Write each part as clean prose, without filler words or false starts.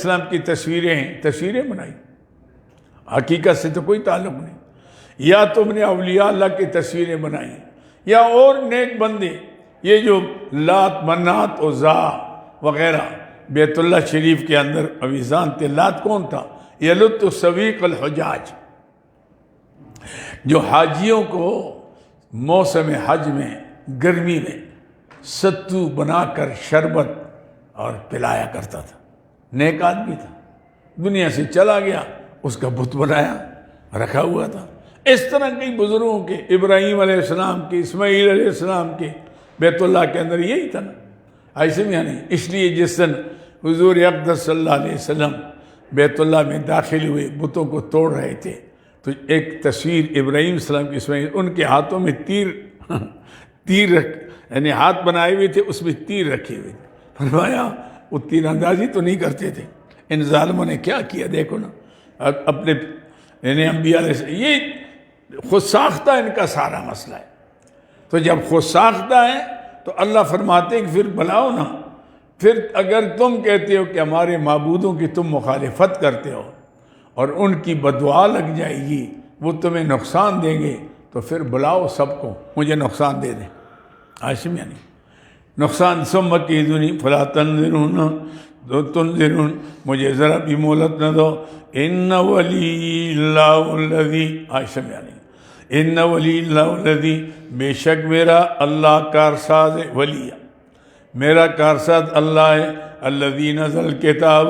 السلام کی تصویریں ہیں، تصویریں بنائی، حقیقت سے تو کوئی تعلق نہیں. یا تم نے اولیاء اللہ کی تصویریں بنائی یا اور نیک بندے، یہ جو لات منات عزا وغیرہ بیت اللہ شریف کے اندر اویزان تھے. لات کون تھا؟ یلت السویق الحجاج، جو حاجیوں کو موسم حج میں گرمی میں ستو بنا کر شربت اور پلایا کرتا تھا. نیک آدمی تھا، دنیا سے چلا گیا، اس کا بت بنایا رکھا ہوا تھا. اس طرح کئی بزرگوں کے، ابراہیم علیہ السلام کے، اسماعیل علیہ السلام کے بیت اللہ کے اندر یہی تھا نا. ایسے میں نہیں. اس لیے جس دن حضور اقدس صلی اللہ علیہ وسلم بیت اللہ میں داخل ہوئے، بتوں کو توڑ رہے تھے، تو ایک تصویر ابراہیم السلام کی، اسماعیل، ان کے ہاتھوں میں تیر یعنی ہاتھ بنائے ہوئے تھے، اس میں تیر رکھے ہوئے تھے. فرمایا وہ تیر اندازی تو نہیں کرتے تھے. ان ظالموں نے کیا کیا دیکھو نا. اپنے یعنی انبیاء علیہ السلام، یہ خود ساختہ ان کا سارا مسئلہ ہے. تو جب خود ساختہ ہے تو اللہ فرماتے ہیں کہ پھر بلاؤ نا. پھر اگر تم کہتے ہو کہ ہمارے معبودوں کی تم مخالفت کرتے ہو اور ان کی بدعا لگ جائے گی، وہ تمہیں نقصان دیں گے، تو پھر بلاؤ سب کو، مجھے نقصان دے دیں. عاشم یعنی نقصان. ثم کیدونی فلا تنظرون، تنظرون، مجھے ذرا بھی مہلت نہ دو. ان ولی اللہ الذی، عاشم یعنی ان ولی اللہ الذی، بے شک میرا اللہ کارساز ولی، میرا کارساز اللہ ہے. الذی نزل کتاب،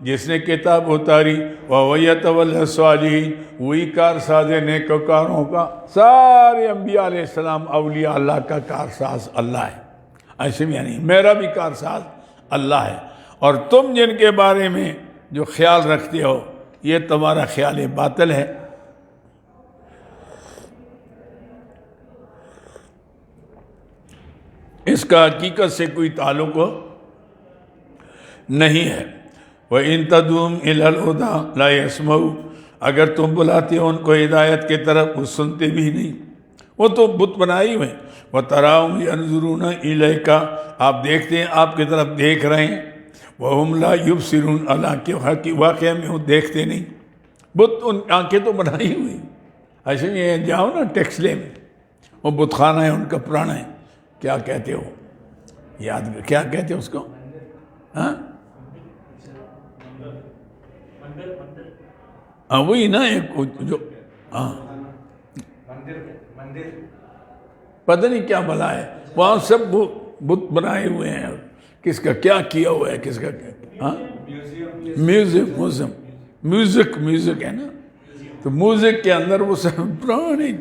جس نے کتاب اتاری. وہو یتولی الصالحین، وہی کارساز نیکوکاروں کا. سارے انبیاء علیہ السلام اولیاء اللہ کا کارساز اللہ ہے. ایسے یعنی میرا بھی کارساز اللہ ہے. اور تم جن کے بارے میں جو خیال رکھتے ہو، یہ تمہارا خیال باطل ہے. اس کا حقیقت سے کوئی تعلق نہیں ہے. وَإِن تَدْعُوهُمْ إِلَى الْهُدَىٰ لَا يَسْمَعُونَ، اگر تم بلاتے ہو ان کو ہدایت کی طرف، وہ سنتے بھی نہیں. وہ تو بت بنائی ہوئے. وَتَرَاهُمْ يَنْظُرُونَ إِلَيْكَ، آپ دیکھتے ہیں، آپ کی طرف دیکھ رہے ہیں. وَهُمْ لَا يُبْصِرُونَ، اللہ کے واقعہ میں وہ دیکھتے نہیں. بت ان آنکھیں تو بنائی ہوئی. ایسے میں جاؤ نا ٹیکسلے میں، وہ بت خانہ ہے ان کا پرانا ہے. کیا کہتے ہو، یاد کیا کہتے ہو اس کو؟ ہاں وہی نا ایک جو پتہ نہیں کیا بلا ہے وہاں، سب بت بنائے ہوئے ہیں. کس کا کیا کیا ہوا ہے، کس کا کیا. ہاں میوزک ہے نا. تو میوزک کے اندر وہ سب پرانی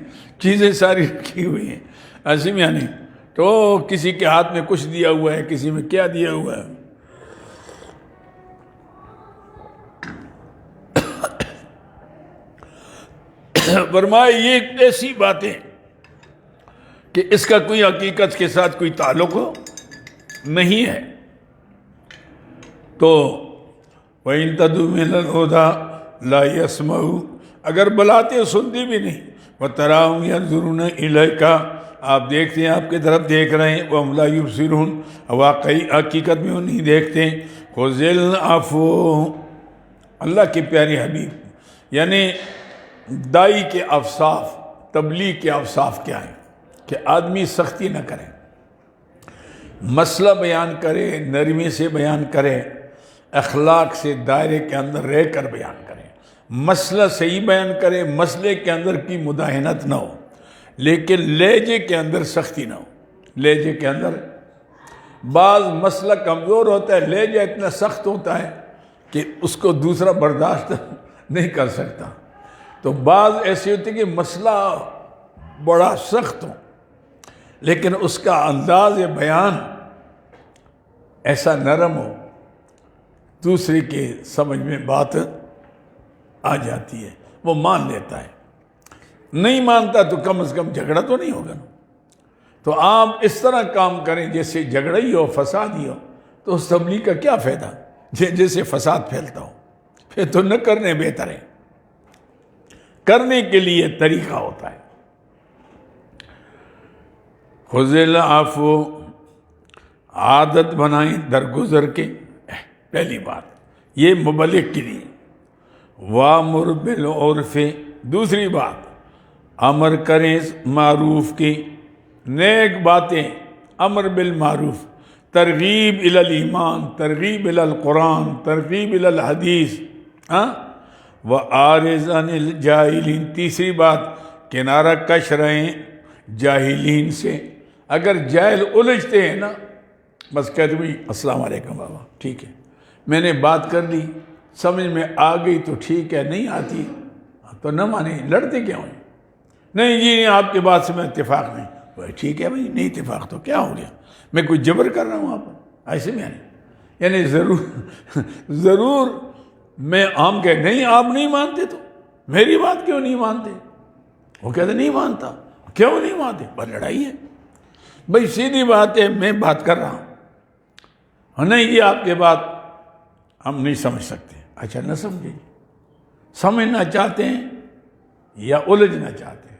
چیزیں ساری رکھی ہوئی ہیں. ایسے میں یعنی تو کسی کے ہاتھ میں کچھ دیا ہوا ہے، کسی میں کیا دیا ہوا ہے. فرمائے یہ ایک ایسی باتیں کہ اس کا کوئی حقیقت کے ساتھ کوئی تعلق نہیں ہے. تو وَإِن تَدْعُوهُمْ إِلَى الْهُدَىٰ لَا يَسْمَعُونَ، اگر بلاتے ہو سنتے بھی نہیں. وَتَرَاهُمْ يَنْظُرُونَ إِلَيْكَ، آپ دیکھتے ہیں، آپ کی طرف دیکھ رہے ہیں. وَهُمْ لَا يُبْصِرُونَ، واقعی حقیقت میں وہ نہیں دیکھتے. خُذِ الْعَفْوَ، اللہ کے پیارے حبیب یعنی دائی کے اوصاف، تبلیغ کے اوصاف کیا ہیں کہ آدمی سختی نہ کرے، مسئلہ بیان کرے، نرمی سے بیان کرے، اخلاق سے دائرے کے اندر رہ کر بیان کرے، مسئلہ صحیح بیان کرے، مسئلے کے اندر کی مداہنت نہ ہو، لیکن لہجے کے اندر سختی نہ ہو. لہجے کے اندر بعض مسئلہ کمزور ہوتا ہے، لہجہ اتنا سخت ہوتا ہے کہ اس کو دوسرا برداشت نہیں کر سکتا. تو بعض ایسے ہوتے کہ مسئلہ بڑا سخت ہو لیکن اس کا انداز بیان ایسا نرم ہو، دوسرے کے سمجھ میں بات آ جاتی ہے، وہ مان لیتا ہے. نہیں مانتا تو کم از کم جھگڑا تو نہیں ہوگا. تو آپ اس طرح کام کریں جیسے جھگڑا ہی ہو، فساد ہی ہو. تو اس تبلیغ کا کیا فائدہ جیسے فساد پھیلتا ہو؟ پھر تو نہ کرنے بہتر ہے. کرنے کے لیے طریقہ ہوتا ہے. خُذِ الْعَفْوَ، عادت بنائیں درگزر کے. پہلی بات یہ مبلغ کے لیے. وَأْمُرْ بِالْعُرْفِ، دوسری بات امر کریں معروف کی، نیک باتیں، امر بالمعروف، ترغیب الی الایمان، ترغیب الی القرآن، ترغیب الی الحدیث. وَأَعْرِضْ عَنِ الْجَاهِلِينَ، تیسری بات کنارہ کش رہیں جاہلین سے. اگر جاہل الجھتے ہیں نا، بس کہتے ہیں السلام علیکم بابا، ٹھیک ہے، میں نے بات کر لی، سمجھ میں آ گئی تو ٹھیک ہے، نہیں آتی تو نہ مانے. لڑتے کیا ہوئے؟ نہیں جی آپ کے بات سے میں اتفاق نہیں. بھائی ٹھیک ہے بھائی، نہیں اتفاق تو کیا ہو گیا، میں کوئی جبر کر رہا ہوں آپ کو؟ ایسے میں یعنی ضرور میں عام کہ نہیں آپ نہیں مانتے تو میری بات کیوں نہیں مانتے؟ وہ کہتے نہیں مانتا. کیوں نہیں مانتے؟ بس لڑائی ہے. بھائی سیدھی بات ہے، میں بات کر رہا ہوں، نہیں یہ آپ کے بات ہم نہیں سمجھ سکتے. اچھا نہ سمجھیں، سمجھنا چاہتے ہیں یا الجھنا چاہتے ہیں؟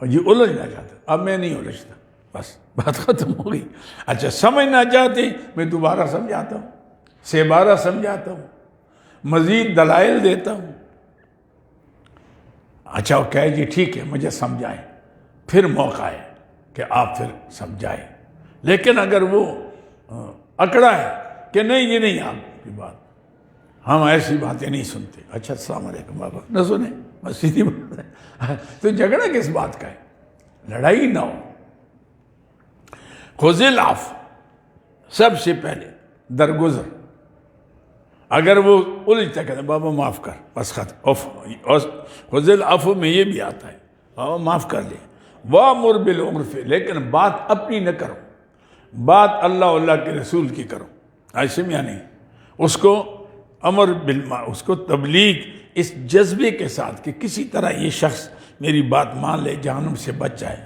اور یہ الجھنا چاہتے ہیں. اب میں نہیں الجھتا، بس بات ختم ہو گئی. اچھا سمجھنا چاہتے ہیں، میں دوبارہ سمجھاتا ہوں، سے بارہ سمجھاتا ہوں، مزید دلائل دیتا ہوں. اچھا وہ کہے جی ٹھیک ہے مجھے سمجھائیں، پھر موقع ہے کہ آپ پھر سمجھائیں. لیکن اگر وہ اکڑا ہے کہ نہیں یہ نہیں آپ کی بات، ہم ایسی باتیں نہیں سنتے، اچھا السلام علیکم بابا، نہ سنیں، بس سیدھی بات ہے. تو جھگڑا کس بات کا ہے؟ لڑائی نہ ہو. خذ العفو، سب سے پہلے درگزر. اگر وہ الجھتا کہتے ہیں بابا معاف کر، بس ختم. خذ العفو میں یہ بھی آتا ہے بابا معاف کر لے. وَأْمُرْ بِالْعُرْفِ، لیکن بات اپنی نہ کرو، بات اللہ کے رسول کی کرو. ایسے میں نہیں، اس کو امر بالمعروف، اس کو تبلیغ اس جذبے کے ساتھ کہ کسی طرح یہ شخص میری بات مان لے، جہنم سے بچ جائے.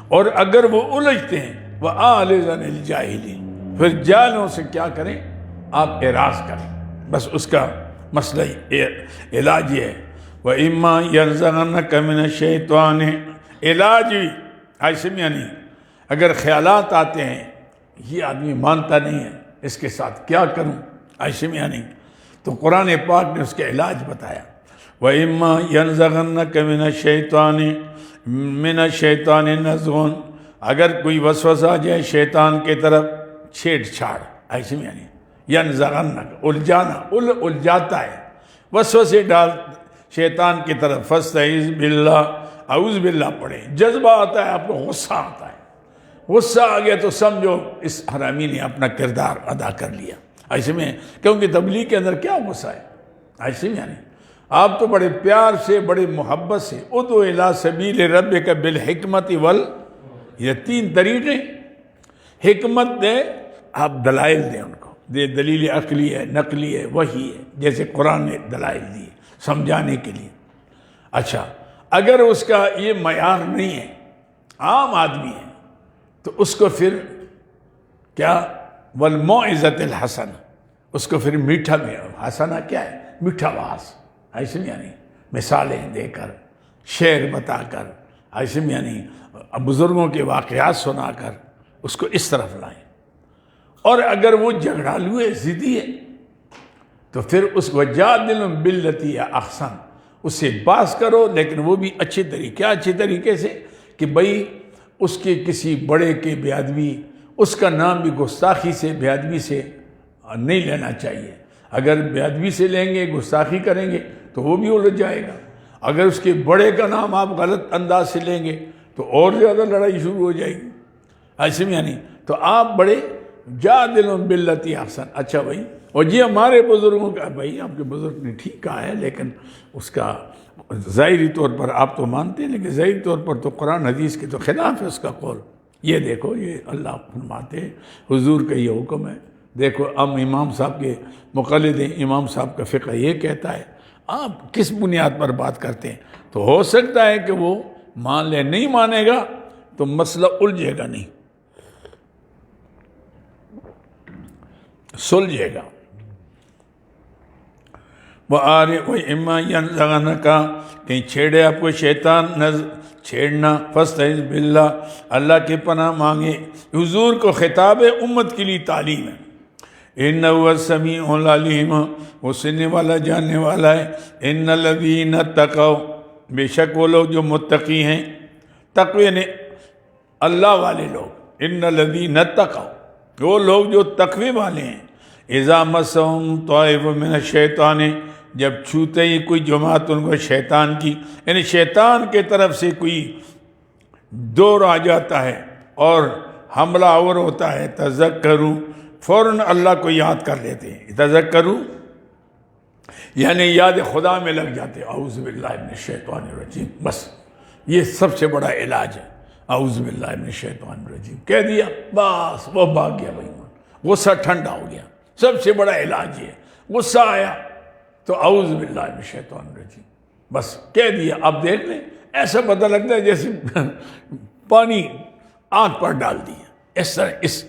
اور اگر وہ الجھتے ہیں وَأَعْرِضْ عَنِ الْجَاهِلِينَ، پھر جاہلوں سے کیا کریں؟ آپ اعراض کریں. بس اس کا مسئلہ علاج یہ ہے. وَإِمَّا يَنزَغَنَّكَ مِنَ الشَّيْطَانِ، علاج بھی ایسے میں نہیں. اگر خیالات آتے ہیں یہ آدمی مانتا نہیں ہے، اس کے ساتھ کیا کروں، ایسے میں نہیں، تو قرآن پاک نے اس کے علاج بتایا. وَإِمَّا يَنزَغَنَّكَ مِنَ الشَّيْطَانِ نَزْغٌ، اگر کوئی وسوسہ جائے شیطان کے طرف، چھیڑ چھاڑ، ایسے میں نہیں. يَنزَغَنَّكَ، الجھانا، الجھاتا ہے، وسوسے ڈال شیطان کی طرف. فَاسْتَعِذْ بِاللَّهِ، اعوذ باللہ پڑھیں. جذبہ آتا ہے آپ کو، غصہ آتا ہے، غصہ آ گیا تو سمجھو اس حرامی نے اپنا کردار ادا کر لیا. ایسے میں کیونکہ تبلیغ کے اندر کیا غصہ ہے؟ ایسے میں نہیں. آپ تو بڑے پیار سے، بڑے محبت سے ادعو الی سبیل ربک بالحکمت یہ 3 طریقے. حکمت دے، آپ دلائل دیں ان کو، دے دلیل عقلی ہے، نقلی ہے، وحی ہے، جیسے قرآن نے دلائل دی سمجھانے کے لیے. اچھا اگر اس کا یہ معیار نہیں ہے، عام آدمی ہے، تو اس کو پھر کیا؟ والموعظۃ الحسنہ، اس کو پھر میٹھا میں، حسنہ کیا ہے؟ میٹھا واعظ، ایسے میں یعنی مثالیں دے کر، شعر بتا کر، ایسے میں یعنی بزرگوں کے واقعات سنا کر اس کو اس طرف لائیں. اور اگر وہ جھگڑالو ہے، ضدی ہے، تو پھر اس کو وَجَادِلْهُم بِالَّتِي هِیَ أَحْسَنُ، اس سے باز کرو، لیکن وہ بھی اچھے طریقے سے کہ بھئی اس کے کسی بڑے کے بے ادبی، اس کا نام بھی گستاخی سے، بے ادبی سے نہیں لینا چاہیے. اگر بے ادبی سے لیں گے، گستاخی کریں گے تو وہ بھی الجھ جائے گا. اگر اس کے بڑے کا نام آپ غلط انداز سے لیں گے تو اور زیادہ لڑائی شروع ہو جائے گی. ایسے میں نہیں، تو آپ بڑے جادلهم باللتی احسن. اچھا بھائی، اور یہ ہمارے بزرگوں کا، بھائی آپ کے بزرگ نے ٹھیک کہا ہے، لیکن اس کا ظاہری طور پر آپ تو مانتے ہیں، لیکن ظاہری طور پر تو قرآن حدیث کے تو خلاف ہے اس کا قول. یہ دیکھو، یہ اللہ فرماتے ہیں، حضور کا یہ حکم ہے. دیکھو ہم امام صاحب کے مقلد ہیں، امام صاحب کا فقہ یہ کہتا ہے، آپ کس بنیاد پر بات کرتے ہیں؟ تو ہو سکتا ہے کہ وہ مان لے، نہیں مانے گا تو مسئلہ الجھے گا، نہیں سلجھے گا. وَإِمَّا يَنزَغَنَّكَ، کہیں چھیڑے آپ کو شیطان، چھیڑنا. فَاسْتَعِذْ بِاللَّهِ، اللہ کی پناہ مانگے. حضور کو خطاب امت کے لیے تعلیم ہے. انہ السمیع العلیم، وہ سننے والا جاننے والا ہے۔ ان الذین اتقوا، بے شک وہ لوگ جو متقی ہیں، تقوی نے اللہ والے لوگ، ان الذین اتقوا، وہ لوگ جو تقوی والے ہیں، اذا مسهم طائف من الشیطان، جب چھوتے ہی کوئی جماعت ان کو شیطان کی، یعنی شیطان کے طرف سے کوئی دور آ جاتا ہے اور حملہ آور ہوتا ہے، تذکروا، فوراً اللہ کو یاد کر لیتے ہیں۔ تذکروا یعنی یاد خدا میں لگ جاتے ہیں، اعوذ باللہ من الشیطان الرجیم، بس یہ سب سے بڑا علاج ہے۔ اعوذ باللہ من الشیطان الرجیم کہہ دیا، بس وہ بھاگ گیا بھائی، غصہ ٹھنڈا ہو گیا۔ سب سے بڑا علاج یہ، غصہ آیا تو اعوذ باللہ من الشیطان الرجیم بس کہہ دیا۔ اب دیکھ لیں، ایسا پتہ لگتا ہے جیسے پانی آنکھ پر ڈال دیا۔ اس طرح اس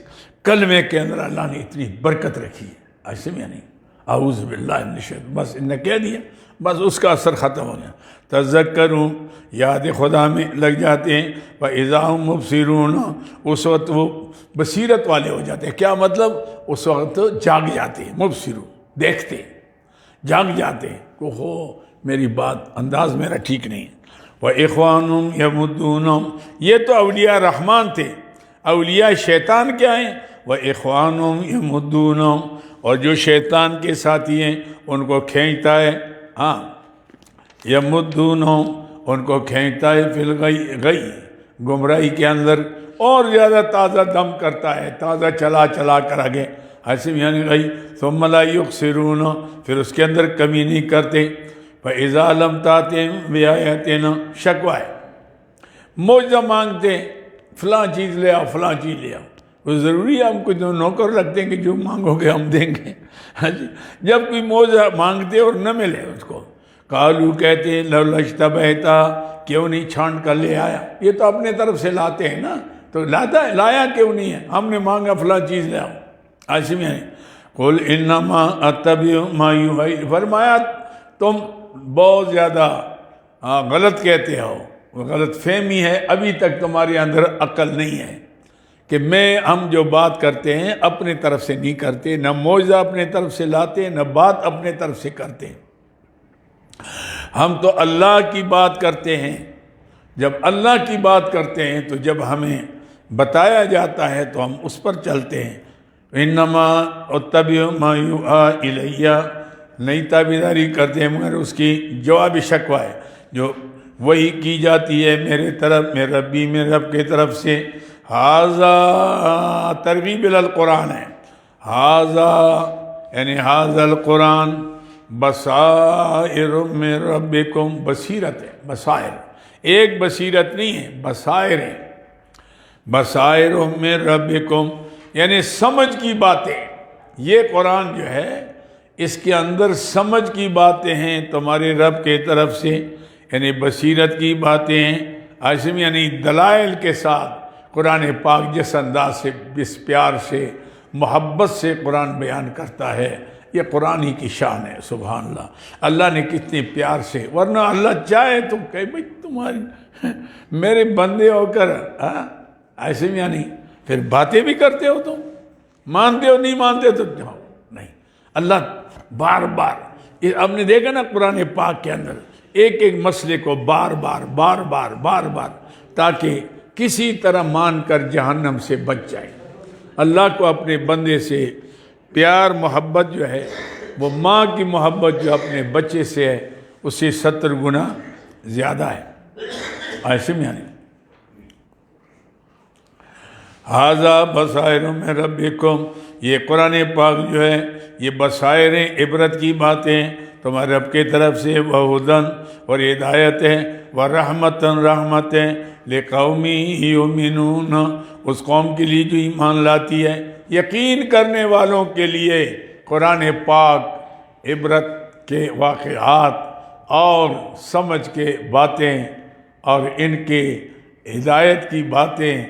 کلمے کے اندر اللہ نے اتنی برکت رکھی ہے، ایسے میں نہیں، اعوذ باللہ من الشیطان، بس انہوں نے کہہ دیا، بس اس کا اثر ختم ہو گیا۔ تذکروا، یاد خدا میں لگ جاتے ہیں، وَإِذَا هُمْ مُبْصِرُونَ، اس وقت وہ بصیرت والے ہو جاتے ہیں۔ کیا مطلب؟ اس وقت جاگ جاتے ہیں، مبصرون، دیکھتے ہیں، جاگ جاتے ہیں کہ ہو میری بات، انداز میرا ٹھیک نہیں ہے۔ وَإِخْوَانُهُمْ يَمُدُّونَهُمْ، یہ تو اولیاء رحمان تھے، اولیاء شیطان کیا ہیں؟ وَإِخْوَانُهُمْ يَمُدُّونَهُمْ، اور جو شیطان کے ساتھی ہیں ان کو کھینچتا ہے، ہاں، یمدونہم، ان کو کھینچتا ہے، فی الغی، گمراہی کے اندر، اور زیادہ تازہ دم کرتا ہے، تازہ چلا چلا کر آگے، ایسے یعنی غی، ثم لا یقصرون، پھر اس کے اندر کمی نہیں کرتے۔ فَإِذَا لَمْ تَأْتِهِمْ بِآیَاتِنَا، شکوہ ہے، معجزہ مانگتے، فلاں چیز لے آؤ، فلاں چیز لے آؤ، وہ ضروری ہے ہم کو جو نوکر رکھتے ہیں کہ جو مانگو گے ہم دیں گے؟ جب کوئی معجزہ مانگتے اور نہ ملے اس کو، قالو کہتے ہیں لولا اجتبیتا، کیوں نہیں چھانٹ کر لے آیا؟ یہ تو اپنے طرف سے لاتے ہیں نا، تو لایا کیوں نہیں ہے؟ ہم نے مانگا فلاں چیز لے آؤ، ایسے میں ہے۔ قل انما اتبع ما یوحی، فرمایا تم بہت زیادہ غلط کہتے ہو، غلط فہمی ہے، ابھی تک تمہارے اندر عقل نہیں ہے کہ ہم جو بات کرتے ہیں اپنے طرف سے نہیں کرتے، نہ معجزہ اپنے طرف سے لاتے، نہ بات اپنے طرف سے کرتے، ہم تو اللہ کی بات کرتے ہیں۔ جب اللہ کی بات کرتے ہیں تو جب ہمیں بتایا جاتا ہے تو ہم اس پر چلتے ہیں۔ انما اتبع ما یوحی الیہ، نئی تابعداری کرتے ہیں مگر اس کی جواب شکوہ ہے، جو وہی کی جاتی ہے میرے طرف، میرے ربی، میرے رب کی طرف سے۔ ھذا ترغیب القرآن ہے، ھذا یعنی ھذا القرآن بصائر من ربکم، بصیرت ہے، بصائر، ایک بصیرت نہیں ہے، بصائر ہے، بصائر من ربکم یعنی سمجھ کی باتیں۔ یہ قرآن جو ہے اس کے اندر سمجھ کی باتیں ہیں تمہارے رب کے طرف سے، یعنی بصیرت کی باتیں ہیں، ایسے میں یعنی دلائل کے ساتھ قرآن پاک جس انداز سے، جس پیار سے، محبت سے قرآن بیان کرتا ہے، یہ قرآن ہی کی شان ہے۔ سبحان اللہ، اللہ نے کتنے پیار سے، ورنہ اللہ چاہے تو کہ بھئی تمہاری میرے بندے ہو کر ایسے میں یعنی پھر باتیں بھی کرتے ہو، تم مانتے ہو، نہیں مانتے تو جاؤ نہیں۔ اللہ بار بار، اب نے دیکھا نا قرآن پاک کے اندر ایک ایک مسئلے کو بار بار تاکہ کسی طرح مان کر جہنم سے بچ جائے۔ اللہ کو اپنے بندے سے پیار، محبت جو ہے وہ ماں کی محبت جو اپنے بچے سے ہے اس سے 70 گنا زیادہ ہے۔ ایسے میں آنے ھذا بصائر من ربکم، یہ قرآن پاک جو ہے یہ بصائر ہیں، عبرت کی باتیں تمہارے رب کی طرف سے، وہدن اور ہدایت ہے، ورحمتن رحمت ہے، لقوم یؤمنون اس قوم کے لیے جو ایمان لاتی ہے، یقین کرنے والوں کے لیے قرآن پاک عبرت کے واقعات اور سمجھ کے باتیں اور ان کے ہدایت کی باتیں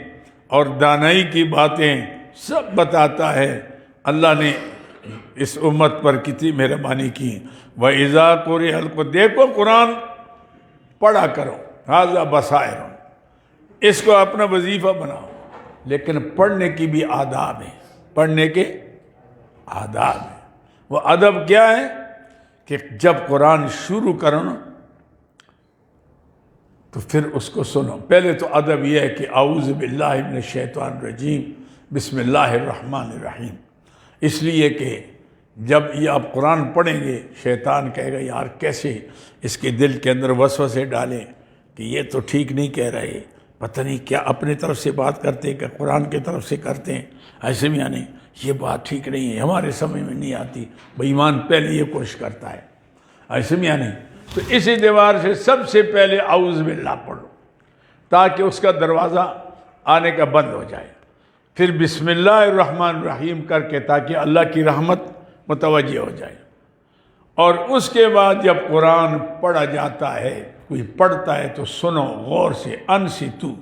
اور دانائی کی باتیں سب بتاتا ہے۔ اللہ نے اس امت پر کتنی مہربانی کی۔ وَإِذَا قُرِئَ الْقُرْآنُ، دیکھو قرآن پڑھا کرو، ھذا بصائر، اس کو اپنا وظیفہ بناؤ، لیکن پڑھنے کی بھی آداب ہیں، پڑھنے کے آداب ہے۔ وہ ادب کیا ہے کہ جب قرآن شروع کرو نا تو پھر اس کو سنو۔ پہلے تو ادب یہ ہے کہ اعوذ باللہ من الشیطان الرجیم بسم اللہ الرحمن الرحیم، اس لیے کہ جب یہ آپ قرآن پڑھیں گے شیطان کہے گا یار کیسے اس کے دل کے اندر وسوسے ڈالیں کہ یہ تو ٹھیک نہیں کہہ رہے، پتہ نہیں کیا اپنے طرف سے بات کرتے ہیں کہ قرآن کی طرف سے کرتے ہیں، ایسے میں یعنی یہ بات ٹھیک نہیں ہے، ہمارے سمجھ میں نہیں آتی۔ بے ایمان پہلے یہ کوشش کرتا ہے، ایسے میں یعنی تو اس اعتبار سے سب سے پہلے اعوذ باللہ پڑھو تاکہ اس کا دروازہ آنے کا بند ہو جائے، پھر بسم اللہ الرحمن الرحیم کر کے تاکہ اللہ کی رحمت متوجہ ہو جائے، اور اس کے بعد جب قرآن پڑھا جاتا ہے کوئی پڑھتا ہے تو سنو غور سے، انصتوا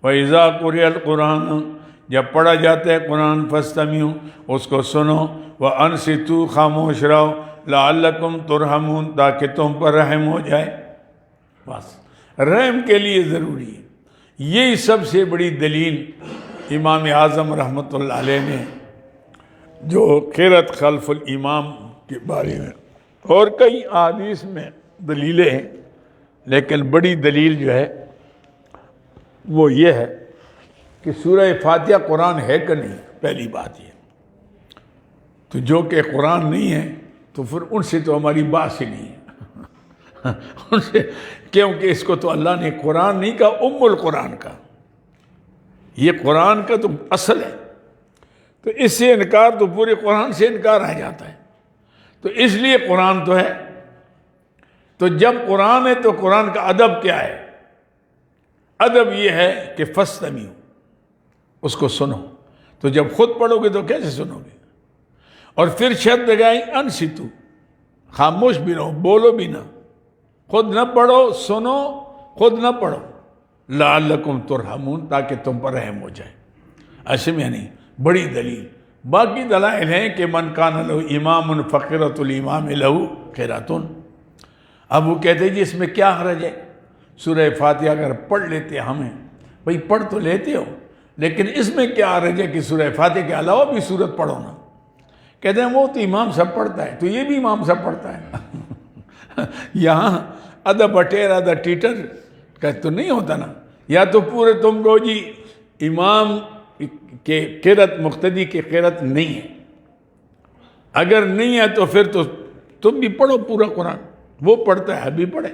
وَإِذَا قُرِئَ الْقُرْآنُ جب پڑھا جاتا ہے قرآن فَاسْتَمِعُوا اس کو سنو، وَأَنصِتُوا خاموش رہو، لَعَلَّكُمْ تُرْحَمُونَ تاکہ تم پر رحم ہو جائے۔ بس رحم کے لیے ضروری ہے۔ یہی سب سے بڑی دلیل امام اعظم رحمۃ اللہ علیہ نے جو قرأت خلف الامام کے بارے میں، اور کئی احادیث میں دلیلیں ہیں، لیکن بڑی دلیل جو ہے وہ یہ ہے کہ سورہ فاتحہ قرآن ہے کہ نہیں، پہلی بات یہ تو جو کہ قرآن نہیں ہے تو پھر ان سے تو ہماری بات ہی نہیں ہے ان سے، کیونکہ اس کو تو اللہ نے قرآن نہیں کہا، ام القرآن کا، یہ قرآن کا تو اصل ہے، تو اس سے انکار تو پورے قرآن سے انکار آ جاتا ہے، تو اس لیے قرآن تو ہے۔ تو جب قرآن ہے تو قرآن کا ادب کیا ہے؟ ادب یہ ہے کہ فاستمعوا اس کو سنو، تو جب خود پڑھو گے تو کیسے سنو گے؟ اور پھر شرط لگائی انصتوا خاموش بھی رہو، بولو بھی نہ، خود نہ پڑھو، سنو، خود نہ پڑھو، لعلکم ترحمون تاکہ تم پر رحم ہو جائے۔ ایسے میں نہیں بڑی دلیل، باقی دلائل ہیں کہ من کان لہ امام فقرۃ الامام لہ قرۃ۔ اب وہ کہتے ہیں جی اس میں کیا حرج ہے، سورہ فاتحہ اگر پڑھ لیتے ہمیں، بھئی پڑھ تو لیتے ہو لیکن اس میں کیا حرج ہے کہ سورہ فاتحہ کے علاوہ بھی سورت پڑھو نا؟ کہتے ہیں وہ تو امام صاحب پڑھتا ہے تو یہ بھی امام صاحب پڑھتا ہے یہاں آدھا بٹیر آدھا ٹیٹر کا تو نہیں ہوتا نا، یا تو پورے تم کو جی امام کے قرأت مقتدی کی قرأت نہیں ہے، اگر نہیں ہے تو پھر تو تم بھی پڑھو پورا قرآن، وہ پڑھتا ہے بھی پڑھے،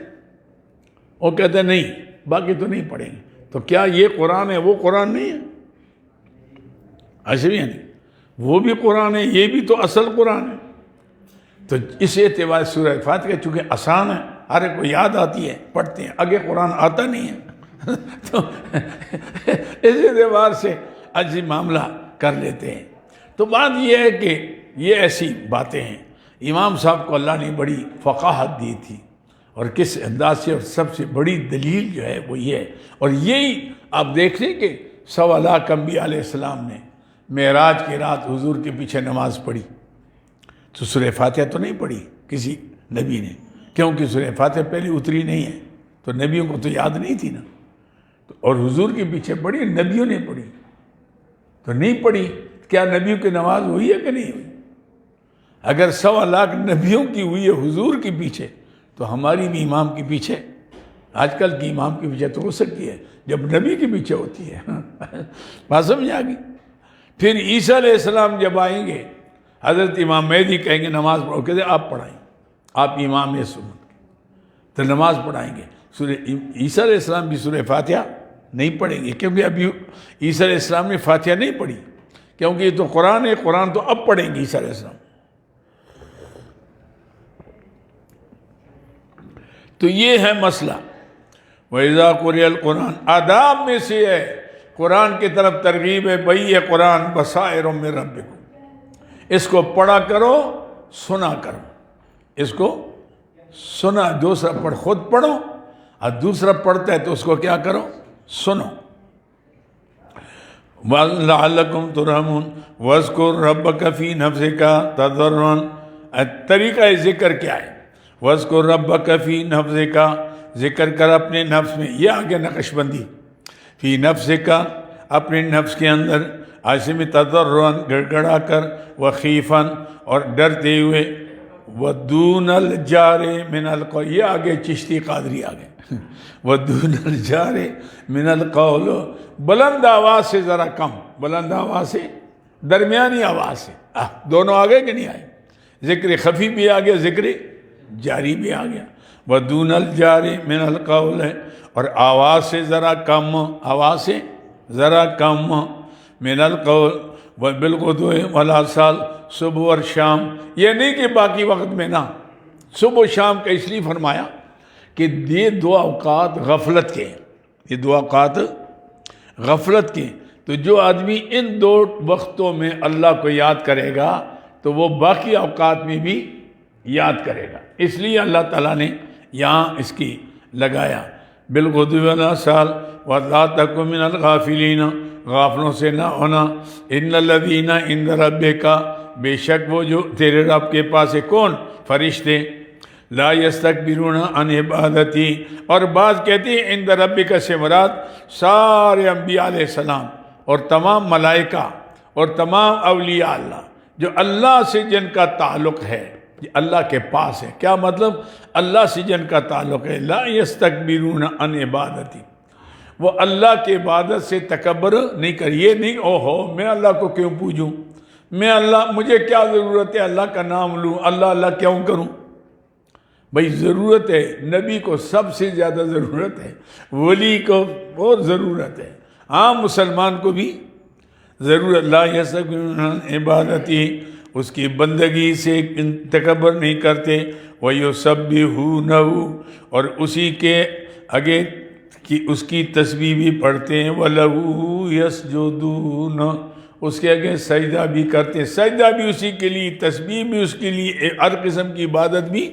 وہ کہتے ہیں نہیں باقی تو نہیں پڑھیں گے، تو کیا یہ قرآن ہے وہ قرآن نہیں ہے؟ ایسے بھی نہیں، وہ بھی قرآن ہے یہ بھی تو اصل قرآن ہے۔ تو اس اعتبار سورہ فاتحہ چونکہ آسان ہے، ہر ایک کو یاد آتی ہے، پڑھتے ہیں، آگے قرآن آتا نہیں ہے تو اس اعتبار سے عجزی معاملہ کر لیتے ہیں۔ تو بات یہ ہے کہ یہ ایسی باتیں ہیں، امام صاحب کو اللہ نے بڑی فقاہت دی تھی، اور کس انداز سے، اور سب سے بڑی دلیل جو ہے وہ یہ ہے، اور یہی آپ دیکھ لیں کہ 1.25 لاکھ انبیاء علیہ السلام نے معراج کی رات حضور کے پیچھے نماز پڑھی، تو سورہ فاتحہ تو نہیں پڑھی کسی نبی نے، کیونکہ سورہ فاتحہ پہلی اتری نہیں ہے تو نبیوں کو تو یاد نہیں تھی نا، اور حضور کے پیچھے پڑھی، نبیوں نے پڑھی تو نہیں پڑھی، کیا نبیوں کی نماز ہوئی ہے کہ نہیں ہوئی؟ اگر 1.25 لاکھ نبیوں کی ہوئی ہے حضور کے پیچھے تو ہماری بھی امام کے پیچھے، آج کل کی امام کے پیچھے تو ہو سکتی ہے جب نبی کے پیچھے ہوتی ہے بات سمجھ آ گئی۔ پھر عیسیٰ علیہ السلام جب آئیں گے، حضرت امام مہدی کہیں گے نماز پڑھو، کہتے ہیں آپ پڑھائیں، آپ امام سنت کے تو نماز پڑھائیں گے۔ عیسیٰ علیہ السلام بھی سورہ فاتحہ نہیں پڑھیں گے، کیونکہ ابھی عیسیٰ علیہ السلام نے فاتحہ نہیں پڑھی، کیونکہ یہ تو قرآن ہے، قرآن تو اب پڑھیں گے عیسیٰ علیہ السلام۔ تو یہ ہے مسئلہ۔ وَإِذَا قُرِئَ الْقُرْآنُ آداب میں سے ہے، قرآن کی طرف ترغیب ہے، بھئی یہ قرآن بصائر من ربکم، اس کو پڑھا کرو، سنا کرو، اس کو سنا، دوسرا پڑھ، خود پڑھو، اور دوسرا پڑھتا ہے تو اس کو کیا کرو، سنو۔ لَعَلَّكُمْ تُرْحَمُونَ وَاذْكُرْ رَبَّكَ فِي نَفْسِكَ تَضَرُّعًا، طریقہ ذکر کیا ہے؟ وَاذْكُرْ رَبَّكَ فِي نَفْسِكَ، ذکر کر اپنے نفس میں، یہ آگے نقش بندی، فی نفسک، اپنے نفس کے اندر، عاصمی تضرعاً گڑ گڑا کر، وخیفاً اور ڈرتے ہوئے، ودون الجار من القول، یہ آگے چشتی قادری آگے، ودون الجار من القول، بلند آواز سے ذرا کم، بلند آواز سے درمیانی آواز سے، دونوں آگے کہ نہیں آئے؟ ذکر خفی بھی آ گیا، ذکر جاری بھی آ گیا، ودون الجار من القول ہے، اور آواز سے ذرا کم، آواز سے ذرا کم، من القول بالغدو والآصال، صبح اور شام، یہ نہیں کہ باقی وقت میں نہ، صبح و شام کا اس لیے فرمایا کہ یہ دو اوقات غفلت کے، یہ دو اوقات غفلت کے، تو جو آدمی ان دو وقتوں میں اللہ کو یاد کرے گا تو وہ باقی اوقات میں بھی یاد کرے گا، اس لیے اللہ تعالیٰ نے یہاں اس کی لگایا بالغدو والآصال وَلَا تَكُن مِّنَ الْغَافِلِينَ، غافلوں سے نہ ہونا، ان الذین عند ربک، بے شک وہ جو تیرے رب کے پاس ہے، کون؟ فرشتے، لا یستکبرون عن عبادتی، اور بعض کہتے ہیں عند ربک سے مراد سارے انبیاء علیہ السلام اور تمام ملائکہ اور تمام اولیاء اللہ، جو اللہ سے جن کا تعلق ہے، یہ اللہ کے پاس ہے، کیا مطلب؟ اللہ سے جن کا تعلق ہے، لا یستکبرون عن عبادتی، وہ اللہ کی عبادت سے تکبر نہیں کر، یہ نہیں اوہو میں اللہ کو کیوں پوجوں، میں اللہ، مجھے کیا ضرورت ہے اللہ کا نام لوں، اللہ اللہ کیوں کروں؟ بھئی ضرورت ہے، نبی کو سب سے زیادہ ضرورت ہے، ولی کو بہت ضرورت ہے، عام مسلمان کو بھی ضرورت، لا یستکبرون عن عبادتی، اس کی بندگی سے تکبر نہیں کرتے، وَيُسَبِّحُونَهُ، اور اسی کے آگے کہ اس کی تسبیح بھی پڑھتے ہیں، وَلَهُ يَسْجُدُونَ، اس کے آگے سجدہ بھی کرتے ہیں، سجدہ بھی اسی کے لیے، تسبیح بھی اس کے لیے، ہر قسم کی عبادت بھی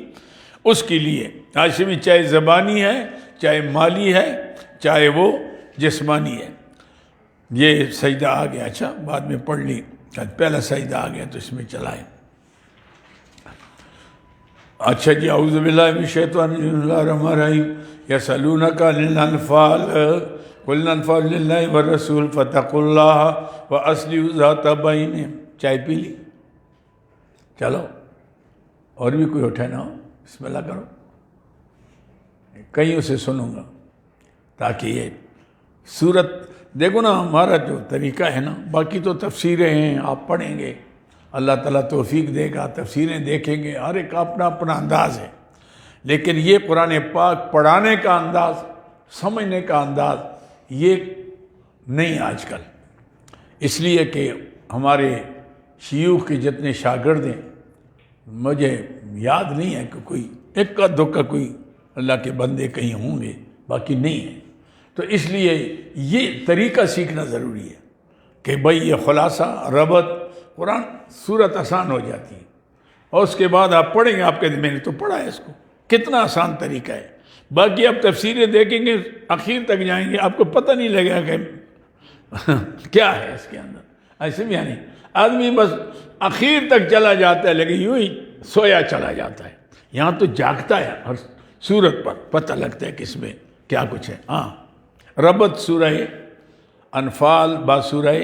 اس کے لیے، ہاشمی چاہے زبانی ہے، چاہے مالی ہے، چاہے وہ جسمانی ہے۔ یہ سجدہ آ گیا، اچھا بعد میں پڑھ لی، پہلا سجدہ آ گیا تو اس میں چلائیں۔ اچھا جی، اعوذ باللہ من الشیطان الرجیم، بسم اللہ الرحمن الرحیم، یسألونک عن الانفال قل الانفال للہ والرسول فاتقوا اللہ واصلحوا ذات بینکم، چائے پی لی؟ چلو اور بھی کوئی اٹھے نہ ہو، بسم اللہ کرو، کئیوں سے سنوں گا تاکہ یہ سورت دیکھو نا، ہمارا جو طریقہ ہے نا، باقی تو تفسیریں ہیں، آپ پڑھیں گے، اللہ تعالیٰ توفیق دے گا، تفسیریں دیکھیں گے، ہر ایک اپنا اپنا انداز ہے، لیکن یہ قرآن پاک پڑھانے کا انداز، سمجھنے کا انداز یہ نہیں آج کل، اس لیے کہ ہمارے شیوخ کے جتنے شاگرد ہیں، مجھے یاد نہیں ہے کہ کوئی ایک کا دو کا کوئی اللہ کے بندے کہیں ہوں گے، باقی نہیں ہے، تو اس لیے یہ طریقہ سیکھنا ضروری ہے کہ بھئی یہ خلاصہ، ربط، قرآن صورت آسان ہو جاتی ہے، اور اس کے بعد آپ پڑھیں گے، آپ کہتے ہیں میں نے تو پڑھا ہے اس کو، کتنا آسان طریقہ ہے، باقی آپ تفسیریں دیکھیں گے، آخر تک جائیں گے، آپ کو پتہ نہیں لگے گا کہ کیا ہے اس کے اندر، ایسے بھی یعنی آدمی بس آخر تک چلا جاتا ہے لیکن یوں ہی سویا چلا جاتا ہے، یہاں تو جاگتا ہے، ہر صورت پر پتہ لگتا ہے کہ اس میں کیا کچھ ہے۔ ہاں، ربط سورہ انفال با سورہ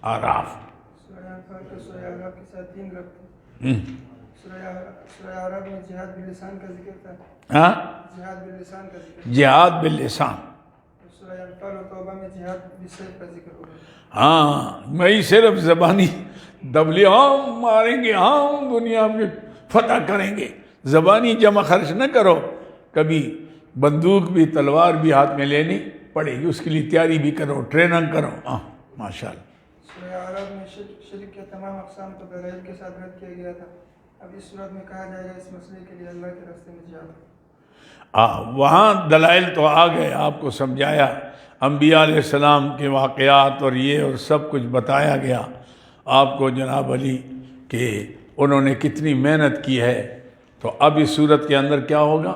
آراف، سورہ انفال کا سورہ آراف کے ساتھ 3 ربط ہیں۔ سورہ آراف میں جہاد باللسان کا ذکر تھا، ہاں، جہاد باللسان کا ذکر، جہاد باللسان، سورہ انفال و توبہ میں جہاد بالسیف کا ذکر ہوگا۔ ہاں، میں صرف زبانی دبلی، ہم ماریں گے، ہم دنیا میں فتح کریں گے، زبانی جمع خرچ نہ کرو، کبھی بندوق بھی تلوار بھی ہاتھ میں لینی پڑے گی، اس کے لیے تیاری بھی کرو، ٹریننگ کرو، ماشاءاللہ۔ سورہ آراف میں شرک کے تمام اقسام کو دلائل کے ساتھ رد کیا گیا تھا، اب اس صورت میں کہا جائے گا اس مسئلے کے لیے اللہ کے راستے میں جہاد۔ وہاں دلائل تو آ گئے، آپ کو سمجھایا، انبیاء علیہ السلام کے واقعات اور یہ اور سب کچھ بتایا گیا آپ کو جناب علی کہ انہوں نے کتنی محنت کی ہے، تو اب اس صورت کے اندر کیا ہوگا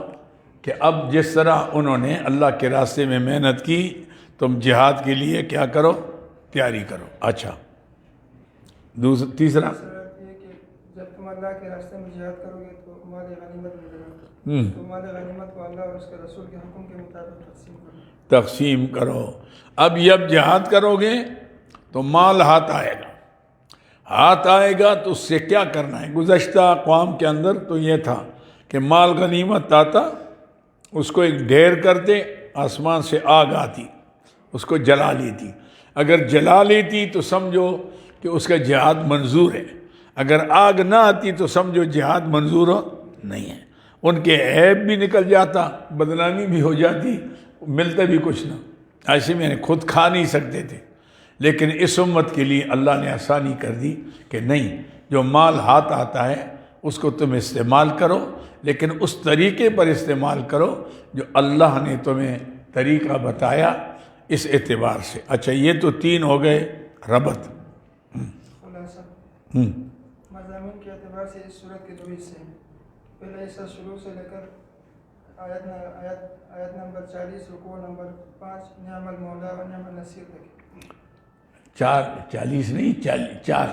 کہ اب جس طرح انہوں نے اللہ کے راستے میں محنت کی، تم جہاد کے لیے کیا کرو، تیاری کرو۔ اچھا، تیسرا، یہ کہ جب تم اللہ کے راستے میں جہاد کرو گے تو مال غنیمت ملے گا، تو مال غنیمت کو اللہ اور اس کے رسول کے حکم کے مطابق تقسیم کرو۔ اب جب جہاد کرو گے تو مال ہاتھ آئے گا. ہاتھ آئے گا تو اس سے کیا کرنا ہے؟ گزشتہ اقوام کے اندر تو یہ تھا کہ مال غنیمت آتا، اس کو ایک ڈھیر کرتے، آسمان سے آگ آتی، اس کو جلا لیتی. اگر جلا لیتی تو سمجھو کہ اس کا جہاد منظور ہے، اگر آگ نہ آتی تو سمجھو جہاد منظور نہیں ہے. ان کے عیب بھی نکل جاتا، بدنامی بھی ہو جاتی، ملتا بھی کچھ نہ. ایسے میں خود کھا نہیں سکتے تھے. لیکن اس امت کے لیے اللہ نے آسانی کر دی کہ نہیں، جو مال ہاتھ آتا ہے اس کو تم استعمال کرو، لیکن اس طریقے پر استعمال کرو جو اللہ نے تمہیں طریقہ بتایا اس اعتبار سے. اچھا، یہ تو 3 ہو گئے ربط. خلاصہ مضامین کے اعتبار سے اس صورت کے 2 حصے ہیں. پہلا حصہ شروع سے لے کر آیت نمبر 40 رکوع نمبر 5 نعم المولا و نعم النصیر تک. 40 نہیں، 4.